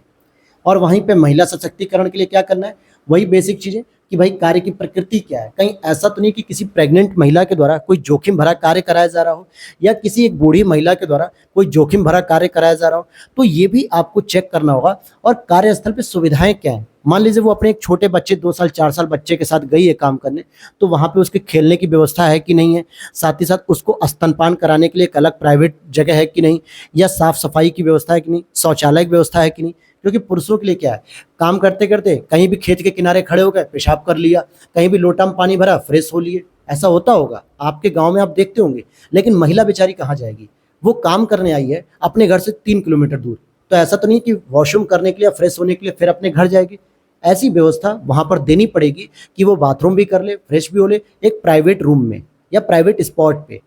और वहीं पे महिला सशक्तिकरण के लिए क्या करना है, वही बेसिक चीज़ें कि भाई कार्य की प्रकृति क्या है। कहीं ऐसा तो नहीं कि किसी प्रेग्नेंट महिला के द्वारा कोई जोखिम भरा कार्य कराया जा रहा हो, या किसी एक बूढ़ी महिला के द्वारा कोई जोखिम भरा कार्य कराया जा रहा हो, तो ये भी आपको चेक करना होगा। और कार्यस्थल पे सुविधाएं क्या हैं। मान लीजिए वो अपने एक छोटे बच्चे 2 साल 4 साल बच्चे के साथ गई है काम करने, तो वहाँ पे उसके खेलने की व्यवस्था है कि नहीं है, साथ ही साथ उसको स्तनपान कराने के लिए एक अलग प्राइवेट जगह है कि नहीं, या साफ सफाई की व्यवस्था है कि नहीं, शौचालय की व्यवस्था है कि नहीं। क्योंकि पुरुषों के लिए क्या है, काम करते करते कहीं भी खेत के किनारे खड़े हो गए, पेशाब कर लिया, कहीं भी लोटा में पानी भरा, फ्रेश हो लिए, ऐसा होता होगा आपके गांव में, आप देखते होंगे। लेकिन महिला बेचारी कहाँ जाएगी, वो काम करने आई है अपने घर से 3 किलोमीटर दूर, तो ऐसा तो नहीं कि वॉशरूम करने के लिए, फ्रेश होने के लिए फिर अपने घर जाएगी। ऐसी व्यवस्था वहां पर देनी पड़ेगी कि वो बाथरूम भी कर ले, फ्रेश भी हो ले, एक प्राइवेट रूम में या प्राइवेट स्पॉट पे।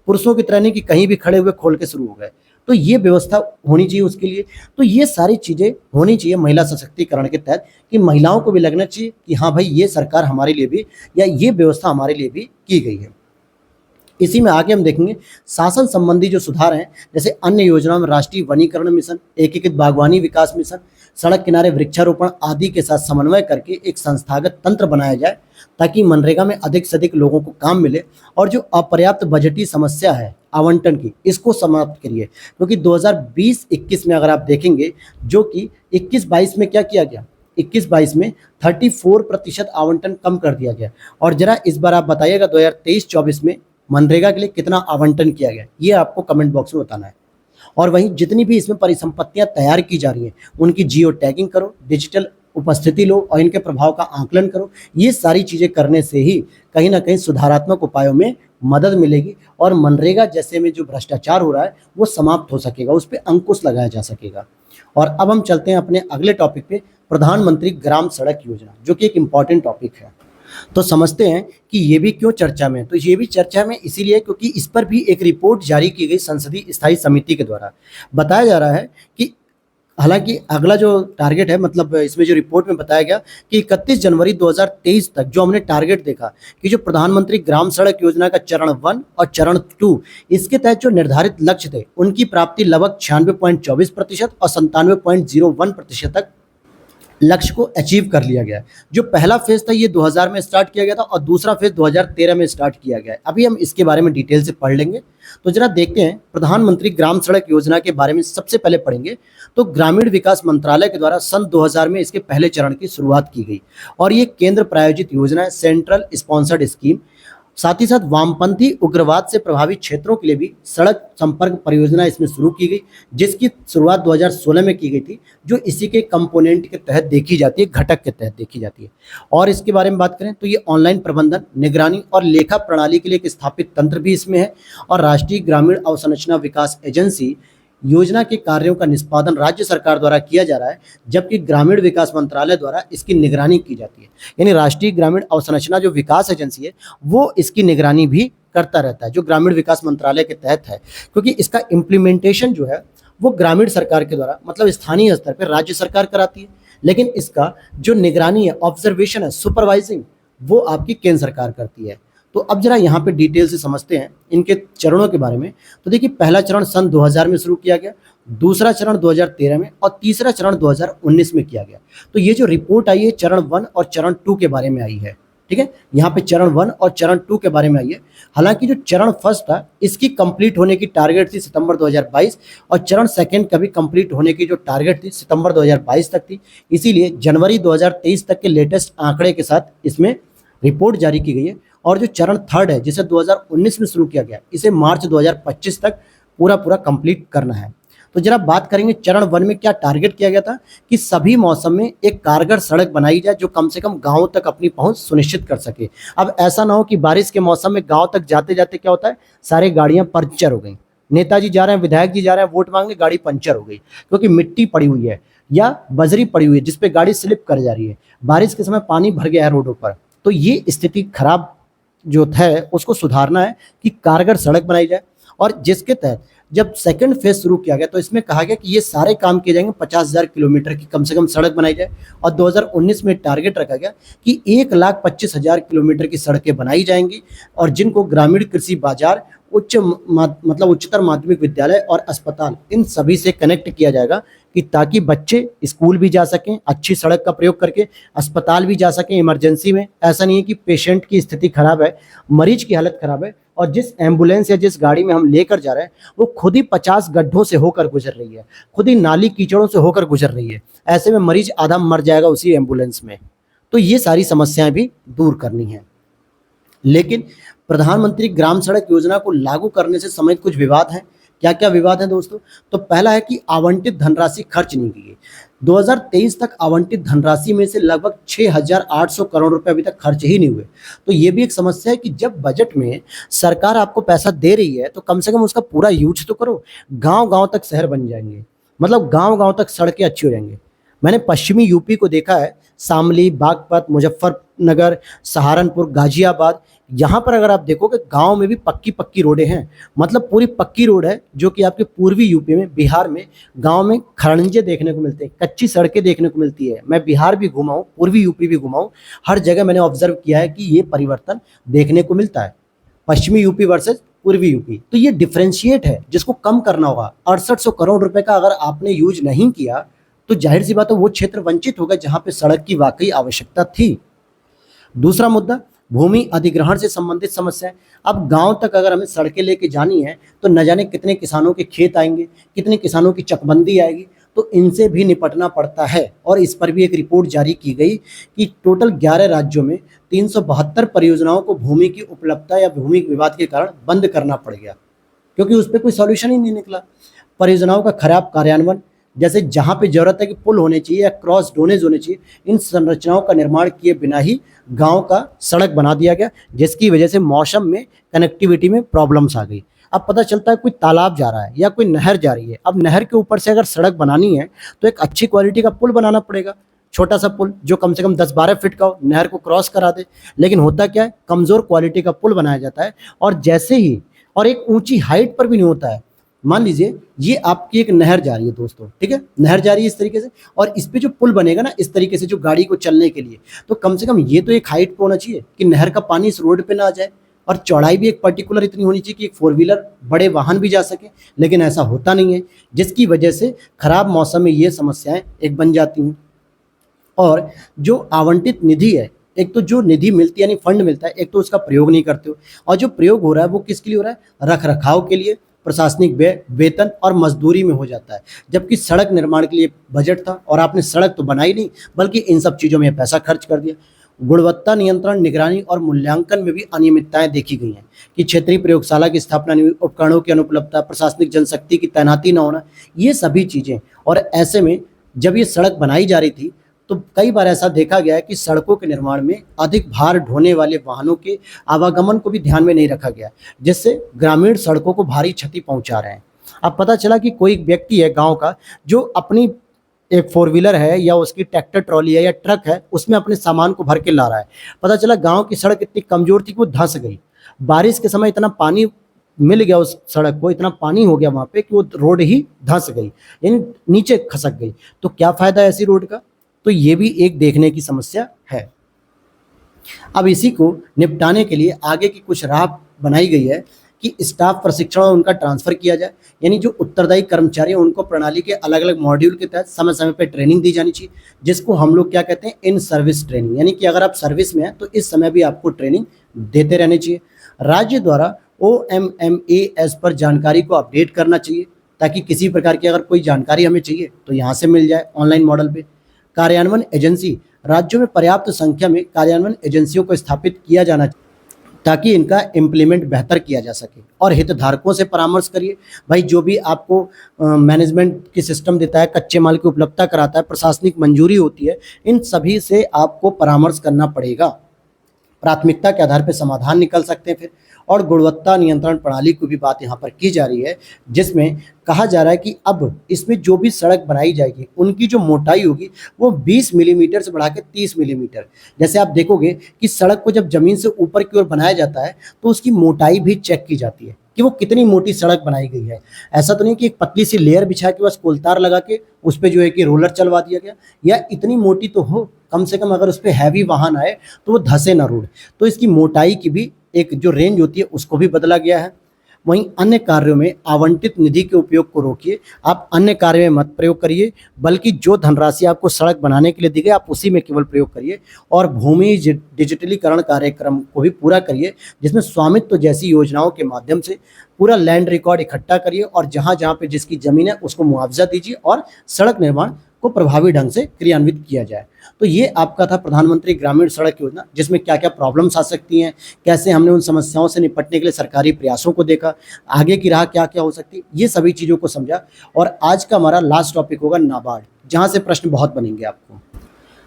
पुरुषों की तरह नहीं कि कहीं भी खड़े हुए खोल के शुरू हो गए। तो ये व्यवस्था होनी चाहिए उसके लिए। तो ये सारी चीज़ें होनी चाहिए महिला सशक्तिकरण के तहत, कि महिलाओं को भी लगना चाहिए कि हाँ भाई, ये सरकार हमारे लिए भी, या ये व्यवस्था हमारे लिए भी की गई है। इसी में आगे हम देखेंगे शासन संबंधी जो सुधार हैं, जैसे अन्य योजनाओं में राष्ट्रीय वनीकरण मिशन, एकीकृत बागवानी विकास मिशन, सड़क किनारे वृक्षारोपण आदि के साथ समन्वय करके एक संस्थागत तंत्र बनाया जाए, ताकि मनरेगा में अधिक से अधिक लोगों को काम मिले। और जो अपर्याप्त बजटीय समस्या है आवंटन की, इसको समाप्त करिए। क्योंकि 2020-21 में अगर आप देखेंगे, जो कि 21-22 में क्या किया गया, 21-22 में 34% आवंटन कम कर दिया गया। और जरा इस बार आप बताइएगा 2023-24 में मनरेगा के लिए कितना आवंटन किया गया, ये आपको कमेंट बॉक्स में बताना है। और वहीं जितनी भी इसमें परिसंपत्तियां तैयार की जा रही हैं, उनकी जियो टैगिंग करो, डिजिटल उपस्थिति लो और इनके प्रभाव का आंकलन करो। ये सारी चीज़ें करने से ही कहीं ना कहीं सुधारात्मक उपायों में मदद मिलेगी, और मनरेगा जैसे में जो भ्रष्टाचार हो रहा है वो समाप्त हो सकेगा, उस पर अंकुश लगाया जा सकेगा। और अब हम चलते हैं अपने अगले टॉपिक पे, प्रधानमंत्री ग्राम सड़क योजना, जो कि एक इम्पॉर्टेंट टॉपिक है। तो समझते हैं कि ये भी क्यों चर्चा में है। तो ये भी चर्चा में इसीलिए क्योंकि इस पर भी एक रिपोर्ट जारी की गई संसदीय स्थायी समिति के द्वारा। बताया जा रहा है कि हालांकि अगला जो टारगेट है, मतलब इसमें जो रिपोर्ट में बताया गया कि 31 जनवरी 2023 तक जो हमने टारगेट देखा कि जो प्रधानमंत्री ग्राम सड़क योजना का चरण 1 और चरण 2, इसके तहत जो निर्धारित लक्ष्य थे, उनकी प्राप्ति लगभग 96.24% और 97.01% तक लक्ष्य को अचीव कर लिया गया है। जो पहला फेज था ये 2000 में स्टार्ट किया गया था और दूसरा फेज 2013 में स्टार्ट किया गया है। अभी हम इसके बारे में डिटेल से पढ़ लेंगे। तो जरा देखते हैं प्रधानमंत्री ग्राम सड़क योजना के बारे में सबसे पहले पढ़ेंगे। तो ग्रामीण विकास मंत्रालय के द्वारा सन 2000 में इसके पहले चरण की शुरुआत की गई और ये केंद्र प्रायोजित योजना है, सेंट्रल स्पॉन्सर्ड स्कीम। साथ ही साथ वामपंथी उग्रवाद से प्रभावित क्षेत्रों के लिए भी सड़क संपर्क परियोजना इसमें शुरू की गई, जिसकी शुरुआत 2016 में की गई थी, जो इसी के कंपोनेंट के तहत देखी जाती है, घटक के तहत देखी जाती है। और इसके बारे में बात करें तो ये ऑनलाइन प्रबंधन, निगरानी और लेखा प्रणाली के लिए एक स्थापित तंत्र भी इसमें है और राष्ट्रीय ग्रामीण अवसंरचना विकास एजेंसी योजना के कार्यों का निष्पादन राज्य सरकार द्वारा किया जा रहा है, जबकि ग्रामीण विकास मंत्रालय द्वारा इसकी निगरानी की जाती है। यानी राष्ट्रीय ग्रामीण अवसंरचना जो विकास एजेंसी है वो इसकी निगरानी भी करता रहता है, जो ग्रामीण विकास मंत्रालय के तहत है, क्योंकि इसका इम्प्लीमेंटेशन जो है वो ग्रामीण सरकार के द्वारा मतलब स्थानीय स्तर पर राज्य सरकार कराती है, लेकिन इसका जो निगरानी है, ऑब्जर्वेशन है, सुपरवाइजिंग, वो आपकी केंद्र सरकार करती है। तो अब जरा यहाँ पे डिटेल से समझते हैं इनके चरणों के बारे में। तो देखिए पहला चरण सन 2000 में शुरू किया गया, दूसरा चरण 2013 में और तीसरा चरण 2019 में किया गया। तो ये जो रिपोर्ट आई है चरण 1 और चरण 2 के बारे में आई है, ठीक है। यहाँ पे चरण 1 और चरण 2 के बारे में आई है। हालांकि जो चरण फर्स्ट था इसकी कंप्लीट होने की टारगेट थी सितंबर 2022 और चरण सेकंड का भी कंप्लीट होने की जो टारगेट थी सितंबर 2022 तक थी। इसीलिए जनवरी 2023 तक के लेटेस्ट आंकड़े के साथ इसमें रिपोर्ट जारी की गई है। और जो चरण थर्ड है जिसे 2019 में शुरू किया गया, इसे मार्च 2025 तक पूरा कंप्लीट करना है। तो जरा बात करेंगे चरण 1 में क्या टारगेट किया गया था कि सभी मौसम में एक कारगर सड़क बनाई जाए जो कम से कम गांवों तक अपनी पहुंच सुनिश्चित कर सके। अब ऐसा ना हो कि बारिश के मौसम में गांव तक जाते जाते क्या होता है, सारी गाड़ियां पंचर हो गई, नेताजी जा रहे हैं, विधायक जी जा रहे हैं वोट मांगने, गाड़ी पंचर हो गई क्योंकि मिट्टी पड़ी हुई है या बजरी पड़ी हुई है जिसपे गाड़ी स्लिप कर जा रही है, बारिश के समय पानी भर गया है रोडों पर। तो ये स्थिति खराब जो है उसको सुधारना है कि कारगर सड़क बनाई जाए। और जिसके तहत जब सेकंड फेज शुरू किया गया तो इसमें कहा गया कि ये सारे काम किए जाएंगे, 50,000 किलोमीटर की कम से कम सड़क बनाई जाए। और 2019 में टारगेट रखा गया कि 1,25,000 किलोमीटर की सड़कें बनाई जाएंगी और जिनको ग्रामीण कृषि बाजार, मतलब उच्चतर माध्यमिक विद्यालय और अस्पताल, इन सभी से कनेक्ट किया जाएगा कि ताकि बच्चे स्कूल भी जा सकें अच्छी सड़क का प्रयोग करके, अस्पताल भी जा सकें इमरजेंसी में। ऐसा नहीं है कि पेशेंट की स्थिति खराब है, मरीज की हालत खराब है और जिस एम्बुलेंस या जिस गाड़ी में हम लेकर जा रहे हैं वो खुद ही 50 गड्ढों से होकर गुजर रही है, खुद ही नाली कीचड़ों से होकर गुजर रही है। ऐसे में मरीज आधा मर जाएगा उसी एम्बुलेंस में। तो ये सारी समस्याएं भी दूर करनी है। लेकिन प्रधानमंत्री ग्राम सड़क योजना को लागू करने से संबंधित कुछ विवाद हैं। क्या क्या विवाद है दोस्तों? तो पहला है कि आवंटित धनराशि खर्च नहीं की गई। 2023 तक आवंटित धनराशि में से लगभग 6,800 करोड़ रुपए अभी तक खर्च ही नहीं हुए। तो ये भी एक समस्या है कि जब बजट में सरकार आपको पैसा दे रही है तो कम से कम उसका पूरा यूज तो करो। गांव गांव तक शहर बन जाएंगे, मतलब गांव गांव तक सड़कें अच्छी हो जाएंगी। मैंने पश्चिमी यूपी को देखा है, शामली, बागपत, मुजफ्फरनगर, सहारनपुर, गाजियाबाद, यहाँ पर अगर आप देखोगे गांव में भी पक्की पक्की रोडें हैं, मतलब पूरी पक्की रोड है। जो कि आपके पूर्वी यूपी में, बिहार में गांव में खड़ंजे देखने को मिलते हैं, कच्ची सड़कें देखने को मिलती है। मैं बिहार भी घुमा हूँ, पूर्वी यूपी भी घुमा हूँ, हर जगह मैंने ऑब्जर्व किया है कि ये परिवर्तन देखने को मिलता है, पश्चिमी यूपी वर्सेज पूर्वी यूपी। तो ये डिफ्रेंशिएट है जिसको कम करना होगा। 6800 करोड़ रुपए का अगर आपने यूज नहीं किया तो जाहिर सी बात है वो क्षेत्र वंचित होगा जहां पे सड़क की वाकई आवश्यकता थी। दूसरा मुद्दा भूमि अधिग्रहण से संबंधित समस्या है। अब गांव तक अगर हमें सड़कें लेके जानी है तो न जाने कितने किसानों के खेत आएंगे, कितने किसानों की चकबंदी आएगी, तो इनसे भी निपटना पड़ता है। और इस पर भी एक रिपोर्ट जारी की गई कि टोटल 11 राज्यों में 372 परियोजनाओं को भूमि की उपलब्धता या भूमि विवाद के कारण बंद करना पड़ गया क्योंकि उस पर कोई सॉल्यूशन ही नहीं निकला। परियोजनाओं का खराब कार्यान्वयन, जैसे जहां पे जरूरत है कि पुल होने चाहिए या क्रॉस ड्रोनेज होने चाहिए, इन संरचनाओं का निर्माण किए बिना ही गांव का सड़क बना दिया गया, जिसकी वजह से मौसम में कनेक्टिविटी में प्रॉब्लम्स आ गई। अब पता चलता है कोई तालाब जा रहा है या कोई नहर जा रही है, अब नहर के ऊपर से अगर सड़क बनानी है तो एक अच्छी क्वालिटी का पुल बनाना पड़ेगा, छोटा सा पुल जो कम से कम 10-12 फीट का हो, नहर को क्रॉस करा दे। लेकिन होता क्या है, कमजोर क्वालिटी का पुल बनाया जाता है और जैसे ही, और एक ऊंची हाइट पर भी नहीं होता है। मान लीजिए ये आपकी एक नहर जा रही है दोस्तों, ठीक है, नहर जा रही है इस तरीके से, और इस पे जो पुल बनेगा ना इस तरीके से जो गाड़ी को चलने के लिए, तो कम से कम ये तो एक हाइट पे होना चाहिए कि नहर का पानी इस रोड पे ना आ जाए, और चौड़ाई भी एक पर्टिकुलर इतनी होनी चाहिए कि एक 4 व्हीलर बड़े वाहन भी जा सके। लेकिन ऐसा होता नहीं है, जिसकी वजह से खराब मौसम में ये समस्याएं एक बन जाती हैं। और जो आवंटित निधि है, एक तो जो निधि मिलती है यानी फंड मिलता है, एक तो उसका प्रयोग नहीं करते हो, और जो प्रयोग हो रहा है वो किसके लिए हो रहा है, रख रखाव के लिए, प्रशासनिक व्यय, वेतन और मजदूरी में हो जाता है। जबकि सड़क निर्माण के लिए बजट था और आपने सड़क तो बनाई नहीं बल्कि इन सब चीज़ों में पैसा खर्च कर दिया। गुणवत्ता नियंत्रण, निगरानी और मूल्यांकन में भी अनियमितताएं देखी गई हैं कि क्षेत्रीय प्रयोगशाला की स्थापना नहीं हुई, उपकरणों की अनुपलब्धता, प्रशासनिक जनशक्ति की तैनाती न होना, ये सभी चीज़ें। और ऐसे में जब ये सड़क बनाई जा रही थी तो कई बार ऐसा देखा गया है कि सड़कों के निर्माण में अधिक भार ढोने वाले वाहनों के आवागमन को भी ध्यान में नहीं रखा गया, जिससे ग्रामीण सड़कों को भारी क्षति पहुंचा रहे हैं। अब पता चला कि कोई व्यक्ति है गांव का जो अपनी एक फोर व्हीलर है या उसकी ट्रैक्टर ट्रॉली है या ट्रक है, उसमें अपने सामान को भर के ला रहा है। पता चला गांव की सड़क इतनी कमजोर थी कि वो धंस गई। बारिश के समय इतना पानी मिल गया उस सड़क को, इतना पानी हो गया वहां पे कि वो रोड ही धंस गई, यानी नीचे खसक गई। तो क्या फायदा है ऐसी रोड का? तो ये भी एक देखने की समस्या है। अब इसी को निपटाने के लिए आगे की कुछ राह बनाई गई है कि स्टाफ प्रशिक्षण और उनका ट्रांसफर किया जाए, यानी जो उत्तरदायी कर्मचारी हैं उनको प्रणाली के अलग अलग मॉड्यूल के तहत समय समय पर ट्रेनिंग दी जानी चाहिए, जिसको हम लोग क्या कहते हैं, इन सर्विस ट्रेनिंग, यानी कि अगर आप सर्विस में हैं तो इस समय भी आपको ट्रेनिंग देते रहने चाहिए। राज्य द्वारा OMMAS पर जानकारी को अपडेट करना चाहिए ताकि किसी प्रकार की अगर कोई जानकारी हमें चाहिए तो यहाँ से मिल जाए ऑनलाइन मॉडल पे। कार्यान्वयन एजेंसी, राज्यों में पर्याप्त संख्या में कार्यान्वयन एजेंसियों को स्थापित किया जाना चाहिए ताकि इनका इम्प्लीमेंट बेहतर किया जा सके। और हितधारकों से परामर्श करिए, भाई जो भी आपको मैनेजमेंट की सिस्टम देता है, कच्चे माल की उपलब्धता कराता है, प्रशासनिक मंजूरी होती है, इन सभी से आपको परामर्श करना पड़ेगा। प्राथमिकता के आधार पर समाधान निकल सकते हैं फिर। और गुणवत्ता नियंत्रण प्रणाली की भी बात यहाँ पर की जा रही है, जिसमें कहा जा रहा है कि अब इसमें जो भी सड़क बनाई जाएगी उनकी जो मोटाई होगी वो 20 मिलीमीटर से बढ़ा के 30 मिलीमीटर। जैसे आप देखोगे कि सड़क को जब जमीन से ऊपर की ओर बनाया जाता है तो उसकी मोटाई भी चेक की जाती है कि वो कितनी मोटी सड़क बनाई गई है। ऐसा तो नहीं कि एक पतली सी लेयर बिछा के बस कोलतार लगा के उस पर जो है कि रोलर चलवा दिया गया, या इतनी मोटी तो हो कम से कम, अगर उस पर हैवी वाहन आए तो वो धंसे ना रोड। तो इसकी मोटाई की भी एक जो रेंज होती है उसको भी बदला गया है। वहीं अन्य कार्यों में आवंटित निधि के उपयोग को रोकिए, आप अन्य कार्य में मत प्रयोग करिए, बल्कि जो धनराशि आपको सड़क बनाने के लिए दी गई आप उसी में केवल प्रयोग करिए। और भूमि डिजिटलीकरण कार्यक्रम को भी पूरा करिए, जिसमें स्वामित्व जैसी योजनाओं के माध्यम से पूरा लैंड रिकॉर्ड इकट्ठा करिए और जहाँ जहाँ पे जिसकी ज़मीन है उसको मुआवजा दीजिए और सड़क निर्माण को प्रभावी ढंग से क्रियान्वित किया जाए। तो ये आपका था प्रधानमंत्री ग्रामीण सड़क योजना, जिसमें क्या क्या प्रॉब्लम्स आ सकती हैं, कैसे हमने उन समस्याओं से निपटने के लिए सरकारी प्रयासों को देखा, आगे की राह क्या क्या हो सकती है, ये सभी चीज़ों को समझा। और आज का हमारा लास्ट टॉपिक होगा नाबार्ड, जहाँ से प्रश्न बहुत बनेंगे आपको।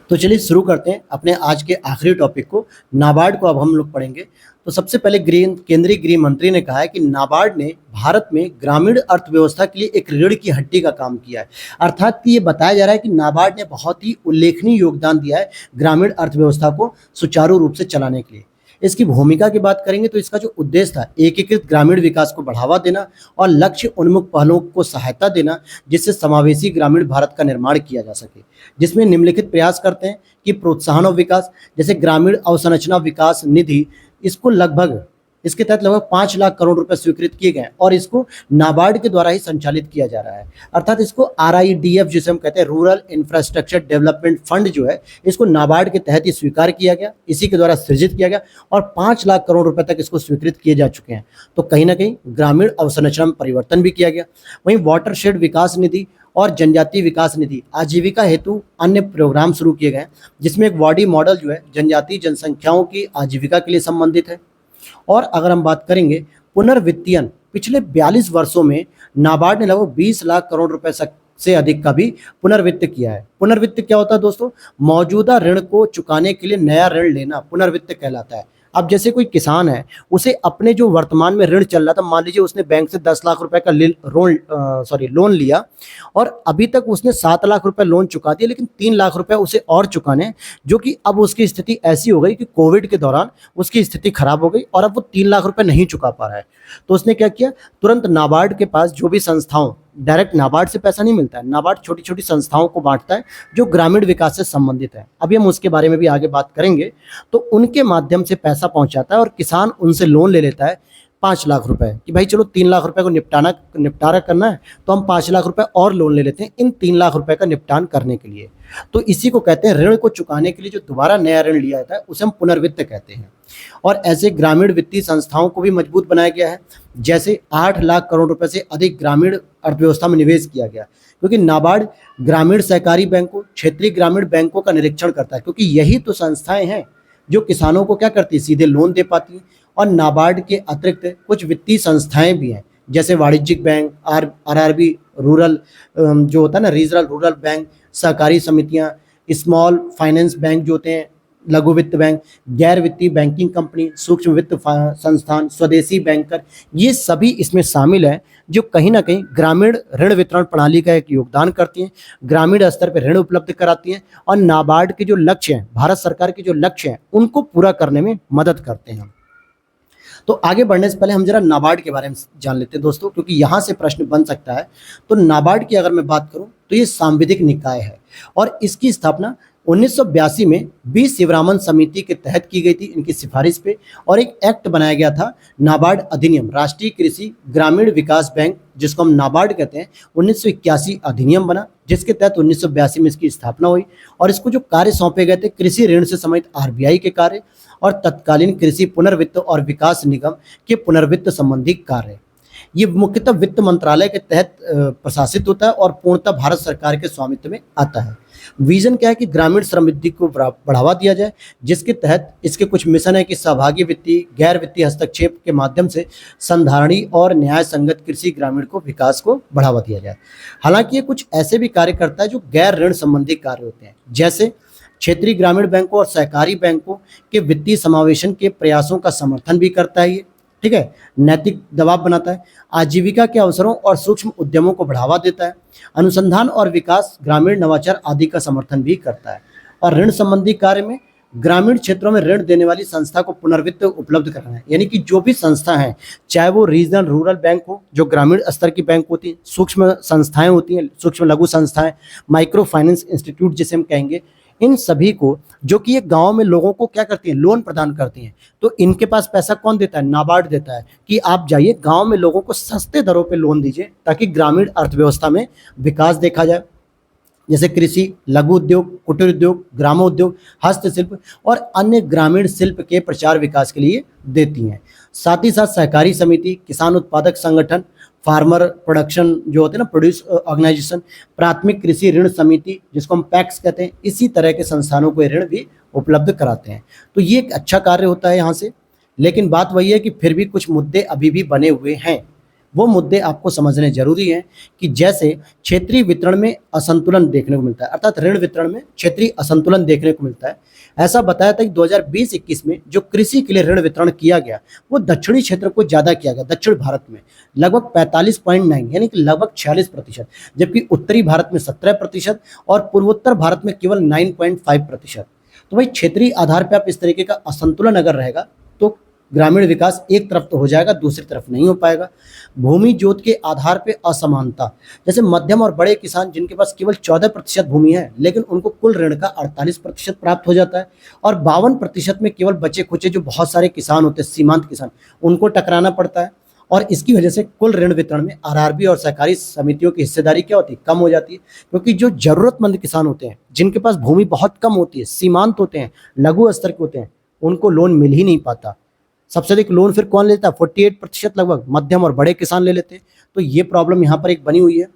तो चलिए शुरू करते हैं अपने आज के आखिरी टॉपिक को, नाबार्ड को अब हम लोग पढ़ेंगे। तो सबसे पहले केंद्रीय गृह मंत्री ने कहा है कि नाबार्ड ने भारत में ग्रामीण अर्थव्यवस्था के लिए एक रीढ़ की हड्डी का काम किया है। अर्थात कि ये बताया जा रहा है कि नाबार्ड ने बहुत ही उल्लेखनीय योगदान दिया है ग्रामीण अर्थव्यवस्था को सुचारू रूप से चलाने के लिए। इसकी भूमिका की बात करेंगे तो इसका जो उद्देश्य था, एकीकृत ग्रामीण विकास को बढ़ावा देना और लक्ष्य उन्मुख पहलों को सहायता देना, जिससे समावेशी ग्रामीण भारत का निर्माण किया जा सके। जिसमें निम्नलिखित प्रयास करते हैं कि प्रोत्साहन और विकास, जैसे ग्रामीण अवसंरचना विकास निधि, इसके तहत लगभग 5 लाख करोड़ रुपए स्वीकृत किए गए और इसको नाबार्ड के द्वारा ही संचालित किया जा रहा है। अर्थात इसको RIDF जिसे हम कहते हैं, रूरल इंफ्रास्ट्रक्चर डेवलपमेंट फंड, जो है इसको नाबार्ड के तहत ही स्वीकार किया गया, इसी के द्वारा सृजित किया गया और 5 लाख करोड़ रुपए तक इसको स्वीकृत किए जा चुके हैं। तो कहीं ना कहीं ग्रामीण अवसंरचना में परिवर्तन भी किया गया। वहीं वाटरशेड विकास निधि और जनजातीय विकास निधि, आजीविका हेतु अन्य प्रोग्राम शुरू किए गए, जिसमें एक वार्डी मॉडल जो है जनजातीय जनसंख्याओं की आजीविका के लिए संबंधित है। और अगर हम बात करेंगे पुनर्वित्तीयन, पिछले 42 वर्षों में नाबार्ड ने लगभग 20 लाख करोड़ रुपए से अधिक का भी पुनर्वित्त किया है। पुनर्वित्त क्या होता है दोस्तों? मौजूदा ऋण को चुकाने के लिए नया ऋण लेना पुनर्वित्त कहलाता है। अब जैसे कोई किसान है, उसे अपने जो वर्तमान में ऋण चल रहा था, मान लीजिए उसने बैंक से 10 लाख रुपए का लोन लिया और अभी तक उसने 7 लाख रुपए लोन चुका दिया, लेकिन 3 लाख रुपए उसे और चुकाने, जो कि अब उसकी स्थिति ऐसी हो गई कि कोविड के दौरान उसकी स्थिति खराब हो गई और अब वो 3 लाख रुपए नहीं चुका पा रहा है। तो उसने क्या किया, तुरंत नाबार्ड के पास जो भी संस्थाओं, डायरेक्ट नाबार्ड से पैसा नहीं मिलता है, नाबार्ड छोटी छोटी संस्थाओं को बांटता है जो ग्रामीण विकास से संबंधित है। अभी हम उसके बारे में भी आगे बात करेंगे। तो उनके माध्यम से पैसा पहुंचाता है और किसान उनसे लोन ले लेता है। 5 लाख रुपए कि भाई चलो 3 लाख रुपए को निपटारा करना है, तो हम 5 लाख रुपए और लोन ले लेते हैं इन 3 लाख रुपए का निपटान करने के लिए। तो इसी को कहते हैं ऋण को चुकाने के लिए जो दोबारा नया ऋण लिया जाता है उसे हम पुनर्वित्त कहते हैं। और ऐसे ग्रामीण वित्तीय संस्थाओं को भी मजबूत बनाया गया है। जैसे 8 लाख करोड़ रुपए से अधिक ग्रामीण अर्थव्यवस्था में निवेश किया गया, क्योंकि नाबार्ड ग्रामीण सहकारी बैंकों, क्षेत्रीय ग्रामीण बैंकों का निरीक्षण करता है, क्योंकि यही तो संस्थाएं हैं जो किसानों को क्या करती है, सीधे लोन दे पाती हैं। और नाबार्ड के अतिरिक्त कुछ वित्तीय संस्थाएं भी हैं, जैसे वाणिज्यिक बैंक, आरआरबी रूरल जो होता है ना, रीजनल रूरल बैंक, सहकारी समितियां, स्मॉल फाइनेंस बैंक जो होते हैं, लघु वित्त बैंक, गैर वित्तीय बैंकिंग कंपनी, सूक्ष्म वित्त संस्थान, स्वदेशी बैंकर, ये सभी इसमें शामिल हैं जो कहीं ना कहीं ग्रामीण ऋण वितरण प्रणाली का एक योगदान करती हैं, ग्रामीण स्तर पर ऋण उपलब्ध कराती हैं और नाबार्ड के जो लक्ष्य हैं, भारत सरकार के जो लक्ष्य हैं, उनको पूरा करने में मदद करते हैं। तो आगे बढ़ने से पहले हम जरा नाबार्ड के बारे में जान लेते हैं दोस्तों, क्योंकि यहाँ से प्रश्न बन सकता है। तो नाबार्ड की अगर मैं बात करूँ तो ये सांविधिक निकाय है और इसकी स्थापना 1982 में बी शिवरामन समिति के तहत की गई थी, इनकी सिफारिश पे, और एक एक्ट बनाया गया था, नाबार्ड अधिनियम, राष्ट्रीय कृषि ग्रामीण विकास बैंक जिसको हम नाबार्ड कहते हैं, 1981 अधिनियम बना, जिसके तहत 1982 में इसकी स्थापना हुई। और इसको जो कार्य सौंपे गए थे, कृषि ऋण से संबंधित आरबीआई के कार्य और तत्कालीन कृषि पुनर्वित्त और विकास निगम के पुनर्वित्त संबंधी कार्य। ये मुख्यतः वित्त मंत्रालय के तहत प्रशासित होता है और पूर्णतः भारत सरकार के स्वामित्व में आता है। विजन क्या है कि ग्रामीण समृद्धि को बढ़ावा दिया जाए, जिसके तहत इसके कुछ मिशन है कि सहभागी वित्तीय गैर वित्तीय हस्तक्षेप के माध्यम से संधारणी और न्याय संगत कृषि ग्रामीण को विकास को बढ़ावा दिया जाए। हालांकि ये कुछ ऐसे भी कार्य करता है जो गैर ऋण संबंधी कार्य होते हैं, जैसे क्षेत्रीय ग्रामीण बैंकों और सहकारी बैंकों के वित्तीय समावेशन के प्रयासों का समर्थन भी करता है ये, ठीक है, नैतिक दबाव बनाता है, आजीविका के अवसरों और सूक्ष्म उद्यमों को बढ़ावा देता है, अनुसंधान और विकास, ग्रामीण नवाचार आदि का समर्थन भी करता है। और ऋण संबंधी कार्य में ग्रामीण क्षेत्रों में ऋण देने वाली संस्था को पुनर्वित्त उपलब्ध कराना है, यानी कि जो भी संस्था है, चाहे वो रीजनल रूरल बैंक हो जो ग्रामीण स्तर की बैंक होती है, सूक्ष्म संस्थाएं होती हैं, सूक्ष्म लघु संस्थाएं, माइक्रो फाइनेंस इंस्टीट्यूट जिसे हम कहेंगे, इन सभी को, जो कि एक गांव में लोगों को क्या करती हैं, लोन प्रदान करती हैं, तो इनके पास पैसा कौन देता है, नाबार्ड देता है कि आप जाइए गांव में लोगों को सस्ते दरों पे लोन दीजिए ताकि ग्रामीण अर्थव्यवस्था में विकास देखा जाए। जैसे कृषि, लघु उद्योग, कुटीर उद्योग, ग्रामोद्योग, हस्तशिल्प और अन्य ग्रामीण शिल्प के प्रचार विकास के लिए देती हैं। साथ ही साथ सहकारी समिति, किसान उत्पादक संगठन, फार्मर प्रोडक्शन जो होते हैं ना, प्रोड्यूस ऑर्गेनाइजेशन, प्राथमिक कृषि ऋण समिति जिसको हम पैक्स कहते हैं, इसी तरह के संस्थानों को ऋण भी उपलब्ध कराते हैं। तो ये एक अच्छा कार्य होता है यहाँ से। लेकिन बात वही है कि फिर भी कुछ मुद्दे अभी भी बने हुए हैं, वो मुद्दे आपको समझने जरूरी हैं कि जैसे क्षेत्रीय वितरण में असंतुलन देखने को मिलता है, अर्थात ऋण वितरण में क्षेत्रीय असंतुलन देखने को मिलता है। ऐसा बताया था कि 2020-21 में जो कृषि के लिए ऋण वितरण किया गया वो दक्षिणी क्षेत्र को ज़्यादा किया गया, दक्षिण भारत में लगभग 45.9 यानी कि लगभग 46%, जबकि उत्तरी भारत में 17% और पूर्वोत्तर भारत में केवल 9.5%। तो भाई क्षेत्रीय आधार पर आप इस तरीके का असंतुलन अगर रहेगा तो ग्रामीण विकास एक तरफ तो हो जाएगा, दूसरी तरफ नहीं हो पाएगा। भूमि जोत के आधार पे असमानता, जैसे मध्यम और बड़े किसान जिनके पास केवल 14% भूमि है लेकिन उनको कुल ऋण का 48% प्राप्त हो जाता है, और 52% में केवल बचे खुचे जो बहुत सारे किसान होते हैं, सीमांत किसान, उनको टकराना पड़ता है। और इसकी वजह से कुल ऋण वितरण में आरआरबी और सहकारी समितियों की हिस्सेदारी क्या होती है, कम हो जाती है, क्योंकि जो जरूरतमंद किसान होते हैं, जिनके पास भूमि बहुत कम होती है, सीमांत होते हैं, लघु स्तर के होते हैं, उनको लोन मिल ही नहीं पाता। सबसे अधिक लोन फिर कौन लेता है, 48% लगभग मध्यम और बड़े किसान ले लेते हैं। तो ये प्रॉब्लम यहाँ पर एक बनी हुई है।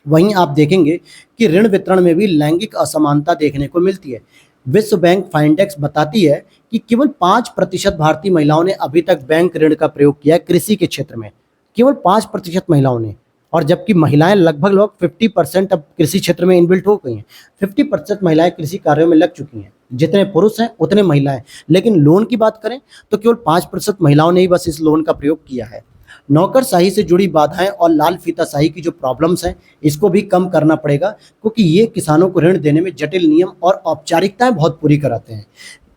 वहीं आप देखेंगे कि ऋण वितरण में भी लैंगिक असमानता देखने को मिलती है। विश्व बैंक फाइंडेक्स बताती है कि केवल 5% भारतीय महिलाओं ने अभी तक बैंक ऋण का प्रयोग किया है कृषि के क्षेत्र में, केवल 5% महिलाओं ने, और जबकि महिलाएं लगभग 50% अब कृषि क्षेत्र में इनबिल्ट हो गई हैं। 50% महिलाएं कृषि कार्यों में लग चुकी हैं, जितने पुरुष हैं उतने महिलाएं। लेकिन लोन की बात करें तो केवल 5% महिलाओं ने ही बस इस लोन का प्रयोग किया है। नौकरशाही से जुड़ी बाधाएं और लाल फीताशाही की जो प्रॉब्लम्स हैं, इसको भी कम करना पड़ेगा, क्योंकि ये किसानों को ऋण देने में जटिल नियम और औपचारिकताएं बहुत पूरी कराते हैं।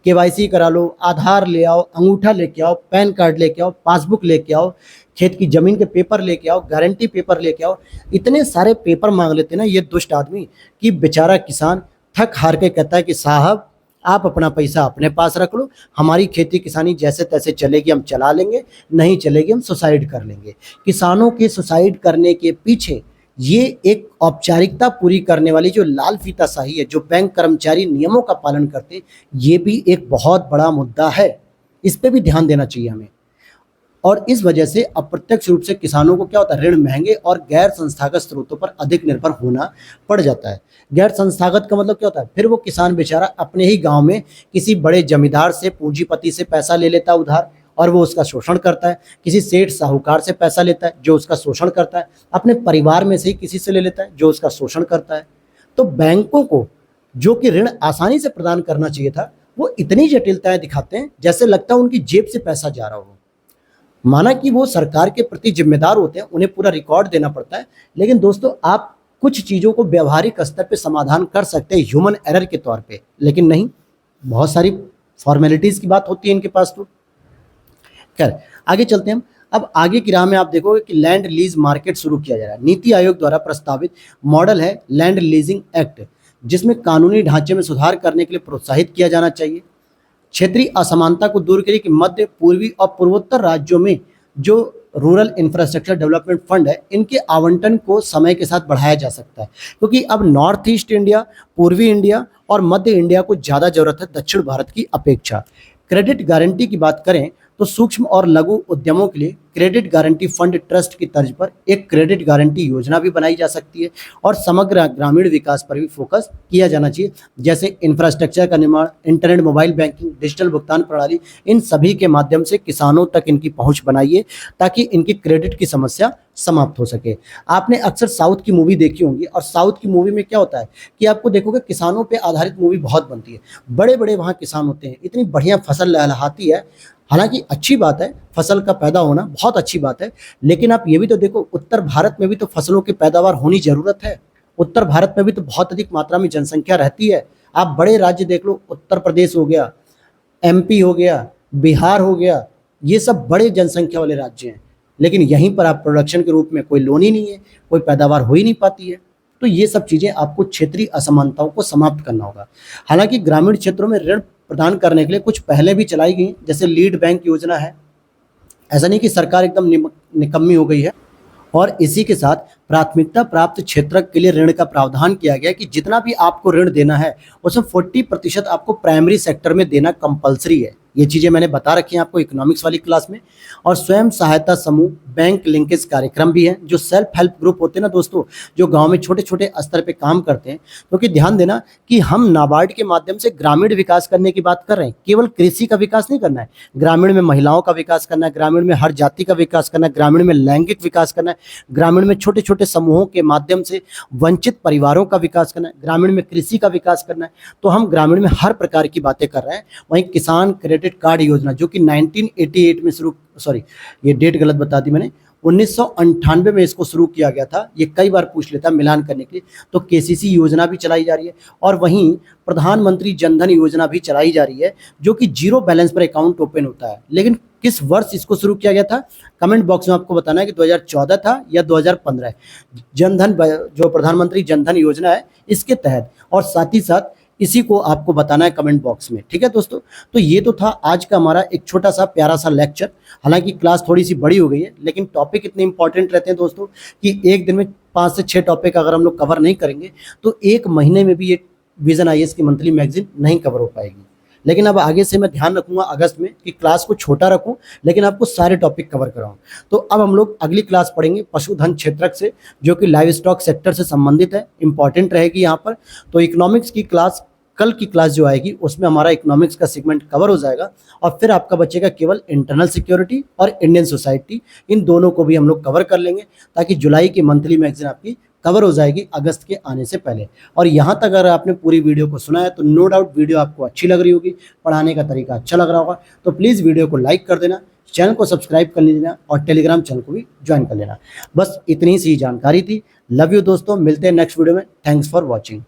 केवाईसी करा लो, आधार ले आओ, अंगूठा लेके आओ, पैन कार्ड लेके आओ, पासबुक लेके आओ, खेत की जमीन के पेपर लेके आओ, गारंटी पेपर लेके आओ, इतने सारे पेपर मांग लेते हैं ना ये दुष्ट आदमी कि बेचारा किसान थक हार के कहता है कि साहब आप अपना पैसा अपने पास रख लो, हमारी खेती किसानी जैसे तैसे चलेगी हम चला लेंगे, नहीं चलेगी हम सुसाइड कर लेंगे। किसानों के सुसाइड करने के पीछे ये एक औपचारिकता पूरी करने वाली जो लाल फीताशाही है, जो बैंक कर्मचारी नियमों का पालन करते हैं, ये भी एक बहुत बड़ा मुद्दा है। इस पे भी ध्यान देना चाहिए हमें। और इस वजह से अप्रत्यक्ष रूप से किसानों को क्या होता है, ऋण महंगे और गैर संस्थागत स्रोतों पर अधिक निर्भर होना पड़ जाता है। गैर संस्थागत का मतलब क्या होता है, फिर वो किसान बेचारा अपने ही गांव में किसी बड़े जमींदार से, पूंजीपति से पैसा ले लेता है उधार, और वो उसका शोषण करता है। किसी सेठ साहूकार से पैसा लेता है जो उसका शोषण करता है। अपने परिवार में से ही किसी से ले लेता है जो उसका शोषण करता है। तो बैंकों को जो कि ऋण आसानी से प्रदान करना चाहिए था, वो इतनी जटिलताएं दिखाते हैं जैसे लगता है उनकी जेब से पैसा जा रहा हो। माना कि वो सरकार के प्रति जिम्मेदार होते हैं, उन्हें पूरा रिकॉर्ड देना पड़ता है, लेकिन दोस्तों आप कुछ चीज़ों को व्यवहारिक स्तर पे समाधान कर सकते हैं ह्यूमन एरर के तौर पे, लेकिन नहीं, बहुत सारी फॉर्मेलिटीज़ की बात होती है इनके पास। तो खैर आगे चलते हैं हम। अब आगे की राह में आप देखोगे कि लैंड लीज मार्केट शुरू किया जा रहा है। नीति आयोग द्वारा प्रस्तावित मॉडल है लैंड लीजिंग एक्ट, जिसमें कानूनी ढांचे में सुधार करने के लिए प्रोत्साहित किया जाना चाहिए। क्षेत्रीय असमानता को दूर करें कि मध्य पूर्वी और पूर्वोत्तर राज्यों में जो रूरल इंफ्रास्ट्रक्चर डेवलपमेंट फंड है, इनके आवंटन को समय के साथ बढ़ाया जा सकता है, क्योंकि अब नॉर्थ ईस्ट इंडिया, पूर्वी इंडिया और मध्य इंडिया को ज़्यादा जरूरत है दक्षिण भारत की अपेक्षा। क्रेडिट गारंटी की बात करें तो सूक्ष्म और लघु उद्यमों के लिए क्रेडिट गारंटी फंड ट्रस्ट की तर्ज पर एक क्रेडिट गारंटी योजना भी बनाई जा सकती है, और समग्र ग्रामीण विकास पर भी फोकस किया जाना चाहिए, जैसे इंफ्रास्ट्रक्चर का निर्माण, इंटरनेट, मोबाइल बैंकिंग, डिजिटल भुगतान प्रणाली, इन सभी के माध्यम से किसानों तक इनकी पहुंच बनाइए ताकि इनकी क्रेडिट की समस्या समाप्त हो सके। आपने अक्सर साउथ की मूवी देखी होंगी, और साउथ की मूवी में क्या होता है कि आपको देखोगे किसानों पे आधारित मूवी बहुत बनती है। बड़े बड़े वहाँ किसान होते हैं, इतनी बढ़िया फसल लहलहाती है। हालांकि अच्छी बात है, फसल का पैदा होना बहुत अच्छी बात है, लेकिन आप ये भी तो देखो, उत्तर भारत में भी तो फसलों की पैदावार होनी जरूरत है। उत्तर भारत में भी तो बहुत अधिक मात्रा में जनसंख्या रहती है। आप बड़े राज्य देख लो, उत्तर प्रदेश हो गया, एमपी हो गया, बिहार हो गया, ये सब बड़े जनसंख्या वाले राज्य हैं, लेकिन यहीं पर आप प्रोडक्शन के रूप में कोई लोन ही नहीं है, कोई पैदावार हो ही नहीं पाती है। तो ये सब चीज़ें आपको क्षेत्रीय असमानताओं को समाप्त करना होगा। हालांकि ग्रामीण क्षेत्रों में ऋण प्रदान करने के लिए कुछ पहले भी चलाई गई, जैसे लीड बैंक योजना है। ऐसा नहीं कि सरकार एकदम निकम्मी हो गई है। और इसी के साथ प्राथमिकता प्राप्त क्षेत्र के लिए ऋण का प्रावधान किया गया कि जितना भी आपको ऋण देना है उसमें 40% आपको प्राइमरी सेक्टर में देना कंपलसरी है। ये चीज़ें मैंने बता रखी हैं आपको इकोनॉमिक्स वाली क्लास में। और स्वयं सहायता समूह, बैंक लिंकेज कार्यक्रम भी हैं, जो सेल्फ हेल्प ग्रुप होते हैं ना दोस्तों, जो गांव में छोटे छोटे स्तर पे काम करते हैं। क्योंकि ध्यान देना कि हम नाबार्ड के माध्यम से ग्रामीण विकास करने की बात कर रहे हैं, केवल कृषि का विकास नहीं करना है, ग्रामीण में महिलाओं का विकास करना है, ग्रामीण में हर जाति का विकास करना है, ग्रामीण में लैंगिक विकास करना है, ग्रामीण में छोटे छोटे समूहों के माध्यम से वंचित परिवारों का विकास करना है, ग्रामीण में कृषि का विकास करना है। तो हम ग्रामीण में हर प्रकार की बातें कर रहे हैं। वहीं किसान क्रेडिट कार्ड योजना, जो कि 1988 में शुरू, सॉरी ये डेट गलत बता दी मैंने, 1998 में इसको शुरू किया गया था। ये कई बार पूछ लेता मिलान करने के लिए। तो केसीसी योजना भी चलाई जा रही है, और वहीं प्रधानमंत्री जनधन योजना भी चलाई जा रही है, जो कि जीरो बैलेंस पर अकाउंट ओपन होता है। लेकिन किस वर्ष इसको शुरू किया गया था, कमेंट बॉक्स में आपको बताना है कि 2014 था या 2015। जनधन, जो प्रधानमंत्री जनधन योजना है, इसके तहत, और साथ ही साथ इसी को आपको बताना है कमेंट बॉक्स में। ठीक है दोस्तों, तो ये तो था आज का हमारा एक छोटा सा प्यारा सा लेक्चर। हालांकि क्लास थोड़ी सी बड़ी हो गई है, लेकिन टॉपिक इतने इंपॉर्टेंट रहते हैं दोस्तों कि एक दिन में 5 से 6 टॉपिक अगर हम लोग कवर नहीं करेंगे तो एक महीने में भी ये विजन आईएएस की मंथली मैगजीन नहीं कवर हो पाएगी। लेकिन अब आगे से मैं ध्यान रखूंगा अगस्त में कि क्लास को छोटा रखूं, लेकिन आपको सारे टॉपिक कवर कराऊं। तो अब हम लोग अगली क्लास पढ़ेंगे पशुधन क्षेत्रक से, जो कि लाइव स्टॉक सेक्टर से संबंधित है, इंपॉर्टेंट रहेगी यहाँ पर। तो इकोनॉमिक्स की क्लास, कल की क्लास जो आएगी उसमें हमारा इकोनॉमिक्स का सेगमेंट कवर हो जाएगा, और फिर आपका बचेगा केवल इंटरनल सिक्योरिटी और इंडियन सोसाइटी। इन दोनों को भी हम लोग कवर कर लेंगे, ताकि जुलाई की मंथली मैगजीन आपकी कवर हो जाएगी अगस्त के आने से पहले। और यहाँ तक अगर आपने पूरी वीडियो को सुना है तो नो डाउट वीडियो आपको अच्छी लग रही होगी, पढ़ाने का तरीका अच्छा लग रहा होगा। तो प्लीज़ वीडियो को लाइक कर देना, चैनल को सब्सक्राइब कर लेना, और टेलीग्राम चैनल को भी ज्वाइन कर लेना। बस इतनी सी जानकारी थी। लव यू दोस्तों, मिलते हैं नेक्स्ट वीडियो में। Thanks for watching.